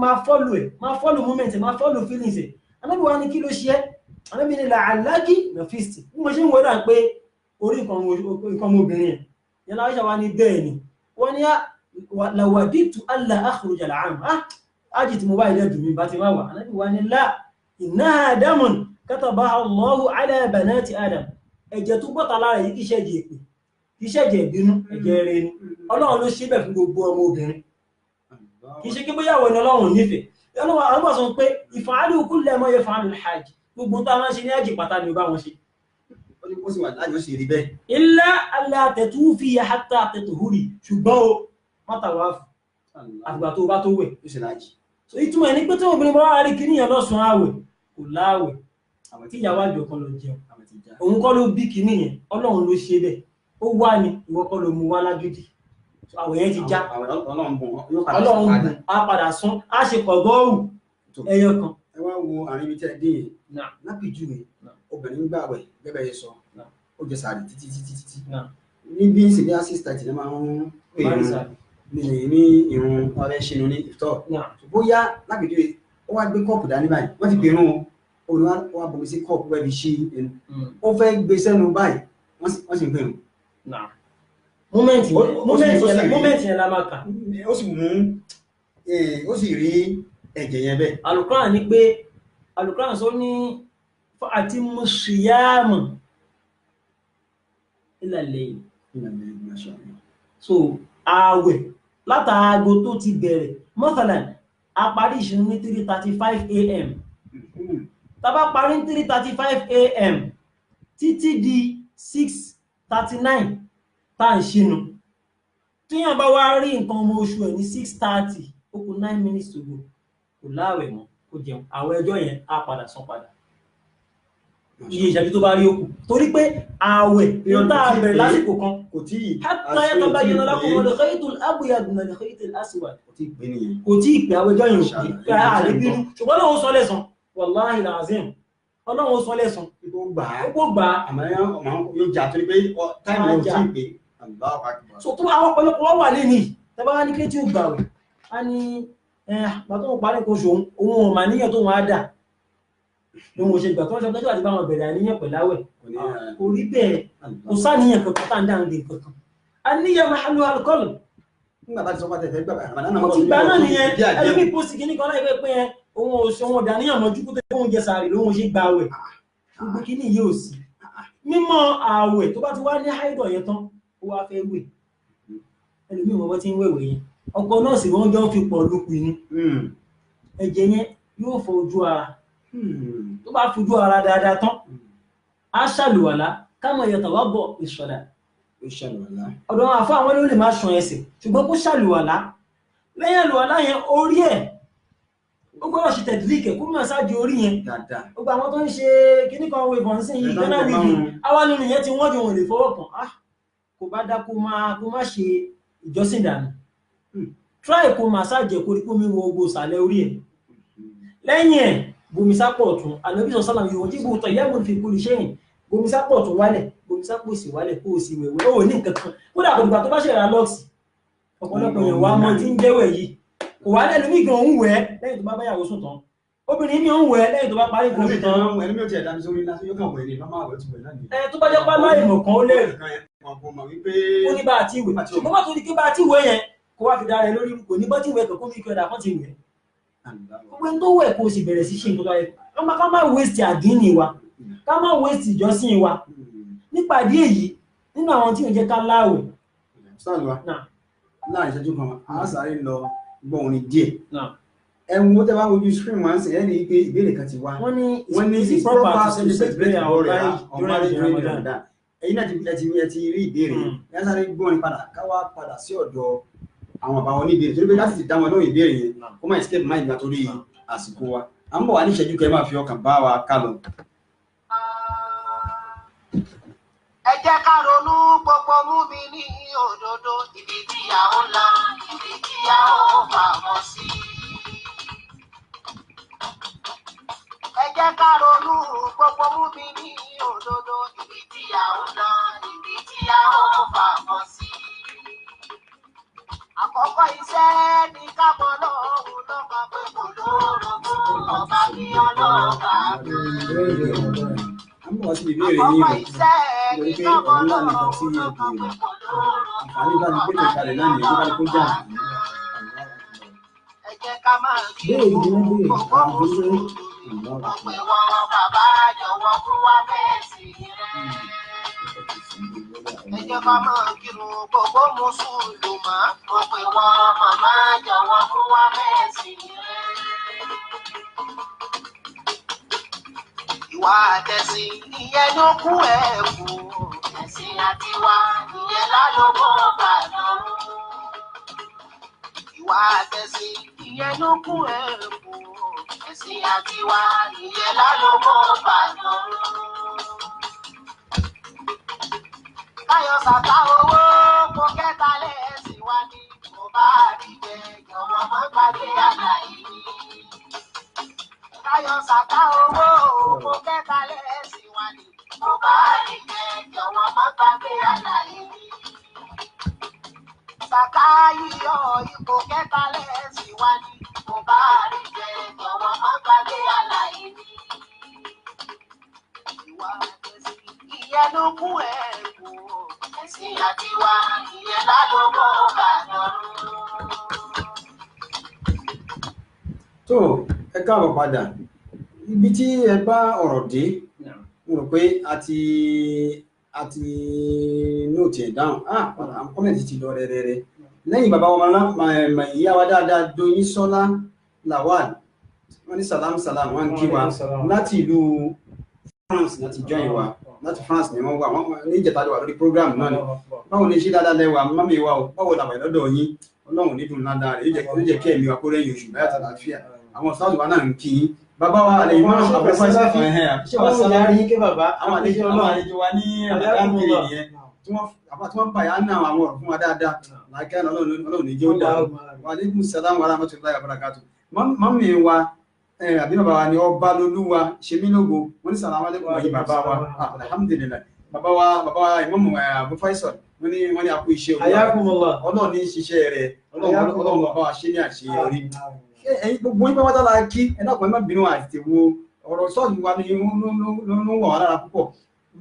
máa fọ́lù ẹ̀ máa fọ́lù moment ẹ̀ máa fọ́lù feelings ẹ̀ ànábì wa ni kí ló ṣe ẹ́ ànábì ni la'allaki nafisti bí mo ṣe ń wọ́dà pé orí nǹkan ọmọbìnrin ẹ̀ yẹn láwọn ìṣàwá ní bẹ́ẹ̀ ni wọ́n ní lawaditu alla akhruja al-'am ájì tí mo bá ilẹ̀ dùn mí bá ti wá wà ànábì wa ni la innaha damun katabaha Allahu ala banati Adam ẹ̀jẹ̀ tó bọ́ta lára yìí kìí ṣẹ̀jẹ̀ èpè kìí ṣẹ̀jẹ̀ ìbínú ẹ̀jẹ̀ rere ni Ọlọ́run ló ṣe bẹ̀ fún gbogbo ọmọ obìnrin kìí ṣe kí bóyá wọ̀ ní Ọlọ́run nífẹ̀ẹ́ Ọlọ́run àwọn bá sọ pé if'alu kulla ma yaf'alu al-hajj gbogbo tá a máa ń ṣe ní àjì pátá ni ó bá wọn ṣe. ó sì wà láàyè ó sì rí bẹ́ẹ̀. illa alla tatufi hatta tatuhuri ṣùgbọ́n o mọ́ta wà fún àgbà tó bá tó wẹ̀ ó sì láàjì. so ìtumọ̀ ẹni pé tí obìnrin bá wà rí kí níyàn lọ́sàn-án àwẹ̀ kò láàwẹ̀ tí ìyàwó àjọ kan lọ jẹun òun kọ́ ló bí kìíní yẹn Ọlọ́run ló ṣe bẹ́ẹ̀ ó wá ní ìwọ kọ́ ló mú wá lágídí àwẹ̀ yẹn ti já Ọlọ́run bùn á padà sún á ṣe pọ̀gọ́ọ̀rù ẹyọ kan. ẹ wá wo àárín ibi tí ẹ dín yẹn lápèjúwe obìnrin gbà wẹ̀ gẹ́gẹ́ yẹn sọ ó jẹ sàárì títí níbi ìsìnkú assistant ní máa ń pè ní ìrun ọ̀rẹ́ ṣe ní ìtọ́ bóyá lápèjúwe ó wá gbé kọ́ọ̀pù dání báyìí wọ́n ti pè rún olùwà bomi sí kọ́ọ̀pù wẹ́bi ṣí ẹnu ó fẹ́ gbé sẹ́nu báyìí wọ́n sì ń pè rún. Mọ́mẹ́ntì yẹn la máa kà. Ó sì mú ó sì rí ẹ̀jẹ̀ yẹn bẹ́ẹ̀. Al-Qur'an ní pé Al-Qur'an sọ ní fa'atimmu siyama ila al-layl. So ààwẹ̀ látàgò tó ti bẹ̀rẹ̀ mathalan a parí ìṣìn ní 3:35 AM tá bá parí ní 3:35 AM títí di 6:39 tá ń ṣínú tíyàn bá wá rí nǹkan ọmọ oṣù ẹ̀ ní 6:30 ó kù 9 minutes to go kò láàwẹ̀ mọ́ kó jẹun àwọn ẹjọ́ yẹn á padà san padà iye ìṣẹ́jú tó bá rí òkú torí pé ààwẹ̀ yóò tá a bẹ̀rẹ̀ lásìkò kan kò tí hatta yatabayyana lakum al-khaytul abyad min al-khaytil aswad kò tí pé nìyẹn kò tí ìpè àwọn ẹjọ́ yẹn ò pé ààrẹ bínú ṣùgbọ́n Ọlọ́run sọ lẹ́san wallahi al-azim Ọlọ́run sọ lẹ́san ó gbà á àmọ́ yóò jà torí pé táìmù ò tí pé so tó àwọn ọ̀pọ̀lọpọ̀ wà lé ní tẹbá wá ní kí tí ó gbà rẹ̀ a ní bàtọ́ parí kò ṣe òun ò mà níyàn tó wọ́n á dà ni wọ́n ṣe gbà tó ń sọ pé àti báwọn bẹ̀rẹ̀ àníyàn pẹ̀láwẹ̀ kò rí bẹ́ẹ̀ kò sáníyàn kankan tá à ń dáhùn dé kankan àníyàn mahalu alukọ́lù nígbà tá a ti sọ pé àtẹ̀fẹ́ gbà mo ti gbà náà nìyẹn ẹlòmíì pósì kìíní kan láì pé òun ò ṣe òun ọ̀dàníyàn mọ́jú kó tó fóun jẹ sàárì lóhun ṣe gba àwẹ̀ gbogbo kìíní yóò sí mímọ́ àwẹ̀ tó bá ti wá ní háìdọ̀ yẹn tán ó wá fẹ́ wẹ̀ ẹlòmíì wọn bọ́ ti ń wẹ̀wẹ̀ yẹn ọkọ náà sì wọ́n jọ fi pọ̀ lókun inú ẹ̀jẹ̀ yẹn yóò fọ ojú ara tó bá fojú ara dáadáa tán á ṣàlùwàlá kámọ̀ yẹtọ̀ wá bọ̀ ìṣọ̀lá ọ̀dọ̀ àwọn àfáà àwọn ló lè máa ṣan ẹsẹ̀ ṣùgbọ́n kó ṣàlùwàlá lẹ́yìn àlùwàlá yẹn orí ẹ̀ ó gbọ́dọ̀ ṣe tẹ̀dílíkẹ̀ kó máa ṣáàjì orí yẹn gbogbo àwọn tó ń ṣe kíní kan wo ìbọn sí yìí gánà wíwí àwa nínú yẹn tí wọ́n jù wọn lè fọwọ́ kàn kò bá dá kó má ṣe ìjọsìn dànù try kó máa ṣáàjì kó rí kó mi wo gbogbo ìsàlẹ̀ orí ẹ̀ lẹ́yìn ẹ̀ bomisápọ̀ ọ̀tún Ànábì sọ́lá yìí wọ́n tí bó tọ̀ ìyá fi kú iṣẹ́ yìí bomisápọ̀ ọ̀tún wálẹ̀ bomisápọ̀ sì wálẹ̀ kó o sì wẹ̀wẹ̀ ó ní nǹkan kan kódà kò dìgbà tó bá ṣẹ̀ra lọ́ọ̀sì ọ̀pọ̀lọpọ̀ èèyàn wá mọ́ tí ń jẹ́wẹ̀ yìí kò wá lẹ́nu mí gan òun wẹ̀ lẹ́yìn tó bá báyàwó sùn tán obìnrin ní òun wẹ̀ lẹ́yìn tó bá parí nǹkan sùn tán tó bá jẹ́ pálá ìmọ̀ kan ó lẹ́rìí ó ní bá a ti wẹ̀ ṣùgbọ́n bá tó di kí bá a ti wẹ̀ yẹn kó wá fi dára ẹ lórí kò ní bọ́ tí wẹ̀ kò kó fi kí ọ̀dà kan ti wẹ̀ gbogbo tó wẹ̀ kó o sì bẹ̀rẹ̀ sí ṣe nǹkan tó yẹ ká má waste àdínì wa ká má waste ìjọsìn wa nípàdé èyí nínú àwọn tí ò jẹ́ ká láàwẹ̀. láàrin ìṣẹ́jú kan a sáré lọ gbọ́ orin díẹ̀ ẹ̀wọ̀n tẹ́ bá wojú screen wọn sì ẹni pé ìbéèrè kan ti wá wọ́n ní it's proper to celebrate our marriage during Ramadan. ẹ̀yin náà ti rí ìbéèrè yẹn sáré gbọ́ orin padà káwá padà sí ọ̀dọ̀ àwọn àbáwọn oníbèrè torí pé láti ti dáwọn lóhùn ìbéèrè yẹn kó má escape mind nígbà torí àsìkò wa à ń bọ̀ wá ní ìṣẹ́jú kẹ́ máa fi ọkàn bá wa ká lọ. ẹ jẹ́ ká ronú gbogbo múmi ní òdodo ibi tí a ó lọ ibi tí a ó fàmọ́ sí. ẹ jẹ́ ká ronú gbogbo múmi ní òdodo ibi tí a ó lọ ibi tí a ó fàmọ́ sí. Àkọ́kọ́ iṣẹ́ ní ká mọ Ọlọ́run lọ́ba pé kò lórogún ọba ní ọlọ́ba pé. Àkọ́kọ́ iṣẹ́ ní ká mọ Ọlọ́run lọ́ba pé kò lórogún ọba ní ọlọ́ba pé. Ẹ jẹ́ ká máa kí gbogbo mùsùlùmí ọ̀pẹ̀ wọn bàbá jọ̀wọ́ fún wa bẹ́ẹ̀ sí rẹ̀. Ẹ jẹ́ ká máa kírun gbogbo mùsùlùmá mo pè wọ́n màmá jọ̀wọ́ fún wa mẹ́sì rẹ̀. Ìwà àtẹ̀sìn ìyẹn ló kú ẹ̀kú ẹ̀sìn àtiwá ìyẹn lálógún Ìbàdàn. Ìwà àtẹ̀sìn ìyẹn ló kú ẹ̀kú ẹ̀sìn àtiwá ìyẹn lálógún Ìbàdàn. Káyọ̀ sàkà owó kó kẹta lẹ́sìn wá ní kò bá rí bẹ́ẹ̀ jọ̀wọ́ má gbàgbé àlàyé mi. Káyọ̀ sàkà owó kó kẹta lẹ́sìn wá ní kò bá rí bẹ́ẹ̀ jọ̀wọ́ má gbàgbé àlàyé mi. Sàkà yíyọ ipò kẹta lẹ́sìn wá ní kò bá rí bẹ́ẹ̀ jọ̀wọ́ má gbàgbé àlàyé mi. Ìwà àtẹ̀sìn ìyẹn ló kú ẹ̀kú ẹ̀sìn àtiwá ìyẹn lálógún Ìbàdàn. tó ẹ káàbọ̀ padà ibi tí ẹ bá ọ̀rọ̀ dé mo rò pé a ti nóòtì ẹ̀ dáhùn àwọn kọ́mẹ̀ntì ti lọ rẹ́rẹ́rẹ́ lẹ́yìn bàbá wọn ìyá wa dáadáa Doyinsọ́lá Lawal wọ́n ní salam wọ́n ń kí wa láti ìlú France láti join wa láti France ni wọ́n wà wọ́n ní ìjẹta lè wà lórí program náà ni báwo ni ṣe dáadáa lẹ́wà mọ́mí wa o báwo làwà lọ́dọ̀ yín Ọlọ́run nídùn ládàá rẹ̀ yóò jẹ́ kí ẹ̀mí wa kó rẹ́yìn oṣù láyà tàlàáfíà àwọn sáàtù wa náà ń kí yín bàbá wa àlejò máa ń àpẹẹrẹ sáfì ṣé wàá sọlá rí kí bàbá àwọn àlejò wa ní àdáńkiri nìyẹn tí wọ́n bá yà á ná àwọn ọ̀rọ̀ fún wa dáadáa láìka Ọlọ́run ní jẹ́ ó dà wa alaikum salaam wa rahmatullahi wa barakatuh mọ́mí wa àbí bàbá wa ni ọba lolúwa ṣe mí lógo wọ́n ní sàlámù alaikum wọ̀nyí bàbá wa alhamdulillah bàbá wa Imam Abu Faisal wọ́n ní àpò iṣẹ́ Ọlọ́run ní ṣiṣẹ́ rẹ̀ Ọlọ́run bàbá wa ṣe ní àṣeyọrí gbogbo yín pátá la kí ẹ̀dàpọ̀ ẹ má bínú àti wo ọ̀rọ̀ sọ́ọ̀dù wa ni ló ń wọ̀ wá lára púpọ̀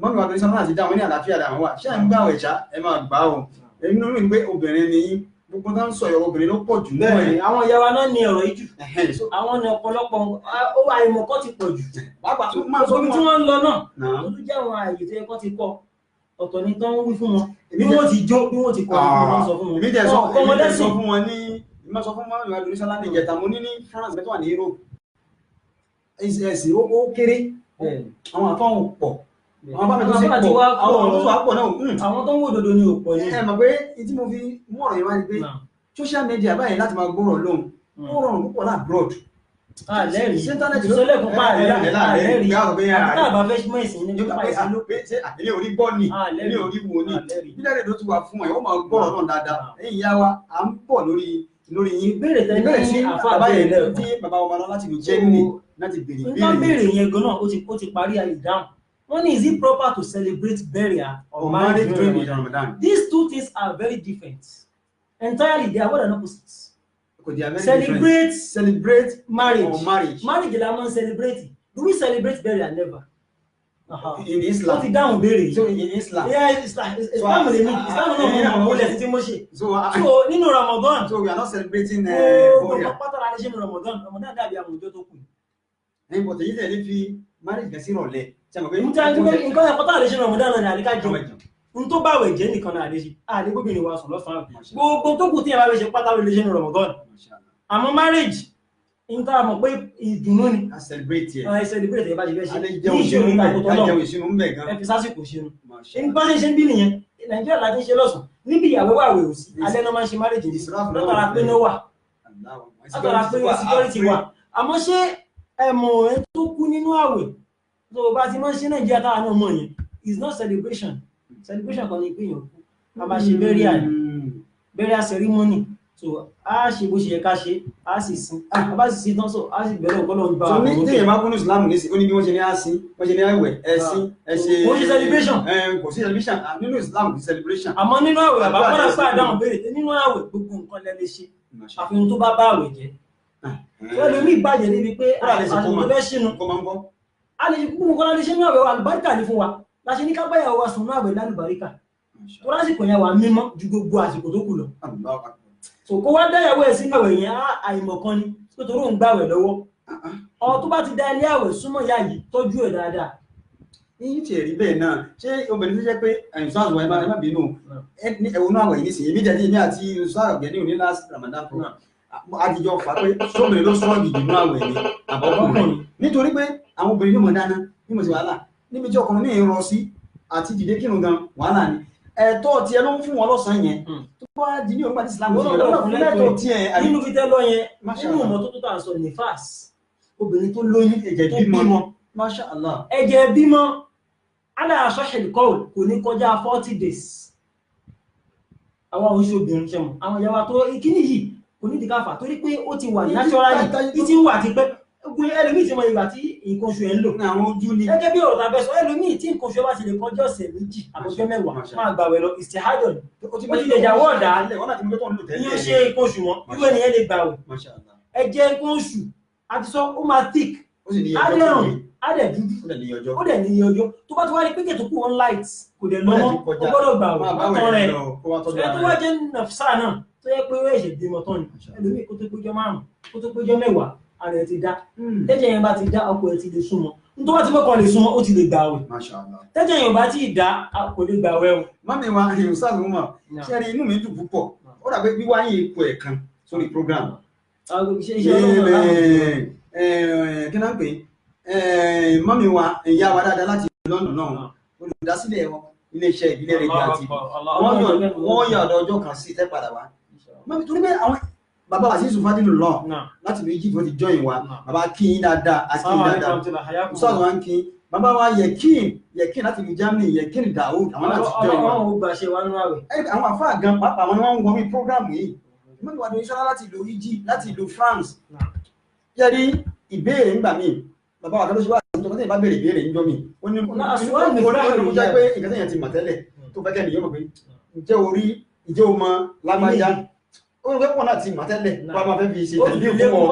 mọ́mí wa tó ní sọ́nà àti dáwọn ní àlàáfíà làwọn wà ṣé ẹ̀ ń gbà wẹ̀ ṣá ẹ máa gbà ó èmi ló rí pé obìnrin ni gbogbo tó ń sọ ọ̀rọ̀ obìnrin ló pọ̀ jù bẹ́ẹ̀ àwọn ìyá wa náà ní ọ̀rọ̀ yìí jù àwọn ní ọ̀pọ̀lọpọ̀ ó wà àìmọ̀kọ́ ti pọ̀ jù omi tí wọ́n ń lọ náà ó tún jẹ́ àwọn àyè tó yẹ kó ti kọ́ ọ̀tọ̀ ni tó ń wí fún wọn bí wọ́n ti jó bí wọ́n ti kọ́ ọ̀rọ̀ sọ fún wọn. èmi dẹ̀ sọ fún wọn ní ìmọ̀ sọ fún wọn ní ìwádìí oníṣẹ́lá ní ìjẹta mo ní France mẹ́tọ́ wà ní Europe ẹ̀sìn ó kéré àwọn àfáwọn pọ̀ àwọn bá mi tó sí pọ̀ àwọn tó wà pọ̀ náà àwọn tó ń wò dodo ní òpọ̀ yìí. ẹ mọ̀ pé tí mo fi mú ọ̀rọ̀ yẹn wá ní pé social media báyìí láti máa gbọ́rọ̀ lóhùn ó rọrùn púpọ̀ láàbroad. àlẹ́rìí sẹ́ńtánẹ́ẹ̀tì sọlẹ̀ fún àlẹ́rìí àti àbá fẹ́ mọ̀ ìsìn ní nípa ìsìn ló. ilé orí gbọ́ ni ilé orí wo ni bílẹ̀ rẹ̀ ló ti wà fún ẹ̀ ó máa gbọ́rọ̀ náà dáadáa ẹ̀yìn ìyá wa à ń pọ̀ lórí yín. ìbéèrè tẹ́lẹ̀ ní àbáyé tí bàbá ọmọ náà láti lù Germany láti béèrè béèrè yẹn gan náà ó ti parí ìdáhùn. One is it proper to celebrate burial or marriage during Ramadan? These two things are very different. Entirely, they are one and opposites. Celebrate marriage. Or marriage. Marriage la man celebrate. Do we celebrate burial? Never. In Islam. What is down burial? So in Islam. Yeah, Islam So nínú Ramadan. So we are not celebrating burial. Ramadan dàbí àmùjọ tó kù. Ẹ̀yin bọ̀tẹ̀ yìí tẹ̀lé fi marriage gan sí ìrọ̀lẹ́. Nǹkan ẹ̀kọ́ tá a lè ṣe Ramadan náà ni àríká jọ n tó báwẹ̀ jẹ́ nìkan náà lè ṣe àlè gómìnà wa sùn lọ́sàn-án gbogbo tó kù tí ẹ bá fẹ́ ṣe pátá lè ṣe ní Ramadan àmọ́ marriage n tá a mọ̀ pé ìdùnnú ni a celebrate ẹ bá ṣe fẹ́ ṣe ní ìṣòro ẹ fi sásìkò ṣínú ń bá ṣe ń bí nìyẹn Nàìjíríà láti ṣe lọ́sùn níbi ìyàwó wà wẹ̀ òsì alẹ́ náà máa ń ṣe marriage ní látara pé náà wà látara pé security wà àmọ́ ṣé ẹ̀mọ̀ ẹ tó kú nínú àwẹ̀ tó bá ti máa ń ṣe Nàìjíríà táwọn náà mọ̀ yẹn is not celebration kan ní ìpínyàn kú a máa ṣe burial ceremony so a ṣe bó ṣe yẹ ká ṣe a sì sin a bá sì sin tán so a sì bẹ̀rẹ̀ ọ̀pọ̀lọ̀ ń bá wa. ní téèyàn bá kún ní Islam ní sí ó ní bí wọ́n ṣe ní àsín wọ́n ṣe ní àwẹ̀ ẹ̀sìn ẹ̀ṣẹ̀ kò ṣe celebration kò sí celebration nínú Islam kò sí celebration. àmọ́ nínú àwẹ̀ àbábọ́dà pé àdáhùn béèrè nínú àwẹ̀ gbogbo nǹkan lẹ lè ṣe àfihàn tó bá àwẹ̀ jẹ́ ẹlòmíì bàjẹ́ níbi pé àṣìkò fẹ́ ṣínú a lè gbogbo nǹkan lè ṣe ní àwẹ̀ àlùbáríkà ní fún wa láṣẹ ní ká báyàwó wa sùn náà àwẹ̀ lálùbáríkà tó lásìkò yẹn wà mímọ́ ju gbogbo àsìkò tó kù lọ. so kó wá dáyàwó ẹ̀ sínú àwẹ̀ yẹn àìmọ̀kan ni tó tó rò ń gbàwẹ̀ lọ́wọ́ ọ tó bá ti dá ilé àwẹ̀ súnmọ́ ìyá yìí tọ́jú ẹ̀ dáadáa. ní ti ẹ̀rí bẹ́ẹ̀ náà ṣé obìnrin tó jẹ́ pé ẹ̀sùn àzùwọ̀ ẹ̀ máa bínú ẹ̀wọ̀n náà àwẹ̀ yìí nísìnyí èmi jẹ́ ní àti ìṣọ́ àgbẹ̀ní òní last Ramadan program àtijọ́ fà pé sóbìnrin ló sọ́ gidi nínú àwẹ̀ ni àbọ̀kùnrin nítorí pé àwọn obìnrin yóò mọ̀ dáná ní mo sì wàhálà níbi tí ọkùnrin ní ìrọ sí àti dìde kírun gan wàhálà ni ẹ̀tọ́ tí ẹ ló ń fún wọn lọ́sàn-án yẹn tó bá di ní òun pàdé Islam lọ́tọ̀ tí ẹ nínú fi tẹ́ lọ yẹn nínú ọmọ tó tà ń sọ ní fas obìnrin tó lóyún ẹ̀jẹ̀ bímọ Masha Allah ẹ̀jẹ̀ bímọ aláàṣọ ṣẹlẹ̀kọ́ kò ní kọjá 40 days àwọn oṣù obìnrin ṣẹmọ àwọn ìyàwó tó ìkíní yìí kò ní ìdíkàfà torí pé ó ti wà naturally ìtí ń wà ti pẹ́ gbé ẹlòmíì tí mo ìgbà tí nǹkan oṣù ẹ̀ ń lò àwọn ojú ni gẹ́gẹ́ bí ọ̀rọ̀ tàbẹ́ sọ ẹlòmíì tí nǹkan oṣù ẹ bá ti lè kọjá ọ̀sẹ̀ méjì àbọ̀jọ́ mẹ́wàá máa gbàwẹ̀ lọ ìsìtìhádọ̀ ni ó ti lè yàwó ọ̀dà ní ó ṣe nǹkan oṣù wọn irú ènìyàn lè gbàwẹ̀ ẹ̀jẹ̀ nǹkan oṣù àti sọ ó máa thick adẹ́rùn adẹ́ dúdú ó dẹ̀ ní iye ọjọ́ tó bá ti wá rí pé kẹ̀tù kú on light kò dẹ̀ lọ́mọ́ ó gbọ́dọ̀ gbàwẹ̀ ọ̀tọ̀ rẹ̀ tó wá jẹ́ nàfṣà náà tó yẹ pé ó ẹ̀ṣẹ̀ bímọ tán ni ẹlòmíì kó tó péjọ márùn-ún kó tó péjọ mẹ́wàá ààrẹ ti dá tẹ́jẹ̀ yẹn bá ti dá ọkọ ẹ̀ ti lè súnmọ́ tó bá ti mọ́kàn lè súnmọ́ ó ti lè gbààwẹ̀ tẹ́jẹ̀ yẹn bá ti dá kò lè gbààwẹ̀ o. mọ́mí wa ẹ̀yìn sáàlù mọ̀ ṣe rí inú mi dùn púpọ̀ ó dàbí wíwá yín ipò ẹ̀kan sórí program kí náà pé mọ́mí wa ìyá wa dáadáa láti London náà olùdásílẹ̀ iléeṣẹ́ ìbílẹ̀ rẹ̀ àti wọ́n yà ọ̀dọ̀ ọjọ́ kan sí tẹ́ padà wá mọ́mí torí pé àwọn bàbá wa sí Sùfádìlù lọ láti lè jí ìfọ́tí jọyìn wa bàbá kíyìn dáadáa àti dáadáa sọ́ọ̀dọ̀ wá ń kíyìn bàbá wa yẹ̀kín láti lè Germany yẹ̀kín Daoud àwọn láti jọyìn wa àwọn àfáà gan pàápàá wọn ni wọ́n ń wọ́n mi prógrámù yìí mọ́mí wa dòyìn sọ́lá láti ìlú Egypt láti ìlú France yẹ́rí ìbéèrè ńgbà míì bàbá wa kan ló ṣe wá àti ìjọba tẹ́yìn bá béèrè ìbéèrè ńjọ́ mi ó ní jẹ́ pé nǹkan tẹ́yìn ti mọ̀ tẹ́lẹ̀ tó fẹ́ kẹ́ni yóò mọ̀ pé ǹjẹ́ o mọ lágbájá ó ń gbẹ́pọ̀ náà ti mà tẹ́lẹ̀ wọ́n máa fẹ́ fi ṣe tẹ̀lé fún ọ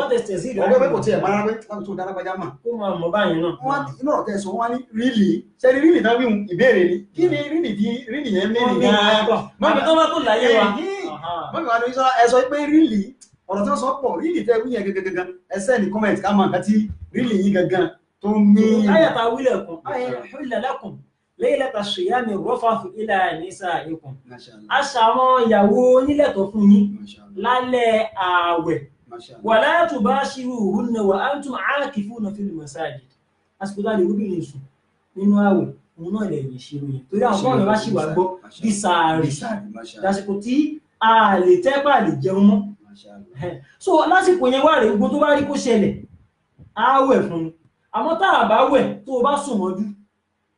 ọgbẹ́ pẹ́ kò tiẹ̀ máa rápẹ́ tó dára gbájá mà. kó máa mọ̀ báyìí náà. wọ́n inú ọ̀rọ̀ tẹ̀sán wọn ní rílì sẹ́ni rílì náà wí ìbéèrè ni kí ni rílì yẹn mẹ́rin gan-an. mọ́mí tó bá tó láyé wa. mọ́mí wa ni ẹ sọ pé rílì ọ̀rọ̀ tí wọ́n sọ pọ̀ rílì tẹ́ wí yẹn gangan ẹsẹ̀ ní kọ́mẹ̀ntì ká máa nǹkan tí rílì yín gangan tó ní. ayàtà wílẹ̀ kùn ayàtà lakum laylata siyami rafathu ila nisaikum. aṣa àwọn ìyàwó onílẹ̀tọ̀ fún yín lálẹ́ ààwẹ̀ wala tubashiruhunna wa antum aakifuna fil masajid. àsìkò tá a lè rúbìnrin sùn nínú ààwẹ̀ òun náà lè yìn ṣe ròyìn torí àwọn ọmọ bá ṣì wà gbọ́ bí sàárì lásìkò tí a lè tẹ́pà lè jẹun mọ́. so lásìkò yẹn wà rẹ̀ gbogbo tó bá rí kó ṣẹlẹ̀ ààwẹ̀ fún ni àmọ́ tá a bá wẹ̀ tó o bá sùn mọ́jú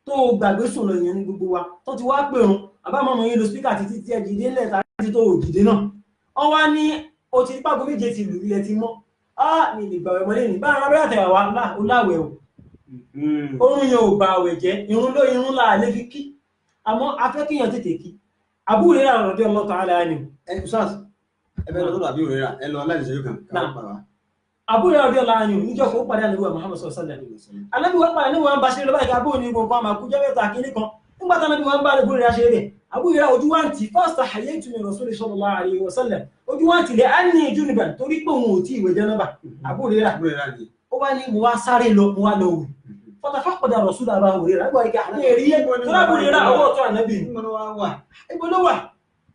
tó o gbàgbé sùn lọ ìyẹn ní gbogbo wa tó ti wá pè wọn àbámọ́ yín lo spíkà títí tí ẹ dìde lẹ́ta títí tó o dìde náà wọ́n wá ní o ti pàgọ́ méje ti lù ilẹ̀ ti mọ́ ní ìgbàwẹ̀ mọ́lé ní bá ara bẹ́ẹ̀ àtẹ̀wà wa ó láwẹ̀ o orun yẹn ò bá àwẹ̀ jẹ́ irun là lè fi kí àmọ́ afẹ́kíyàn tètè kí àbúrò rẹ̀ rà rọ̀dẹ́ ọlọ́ta alẹ́ ni ẹbẹ lọ lọ́dọ̀ àbúrò rẹ̀ ẹ lọ aláìsẹ̀ yóò kàn àbúrò rẹ̀ rọ̀dẹ́ ọlọ́ta ni níjọ́ kó padà nílùú Muhammad sallallahu alaihi wasallam alábí wọ́n padà níwọ̀n bá ṣe lọ́bàá ìka àbúrò ní gbogbo àmà kújẹ́ mẹ́ta kìíní kan nígbàtà náà bí wọ́n bá àbúrò rẹ̀ ṣe rẹ̀ àbúrò rẹ̀ ojú wá ń tì fọ́ọ̀sì àyè ìtumọ̀ Rasul sallallahu alaihi wasallam ojú wá ń tì lẹ́ á ní junuban torí pé òun ò tí ìwé jẹ́nàbà àbúrò rẹ̀ ó wá ní mo wá sáré lọ mo wá lọ wù fọ́tàfàkọ̀dà Rasul àbá wù rẹ̀ lágbàá ìka àmì èrí tó lábúrò rẹ̀ ọwọ́ ọ̀tọ̀ ànábì ìgbóná wà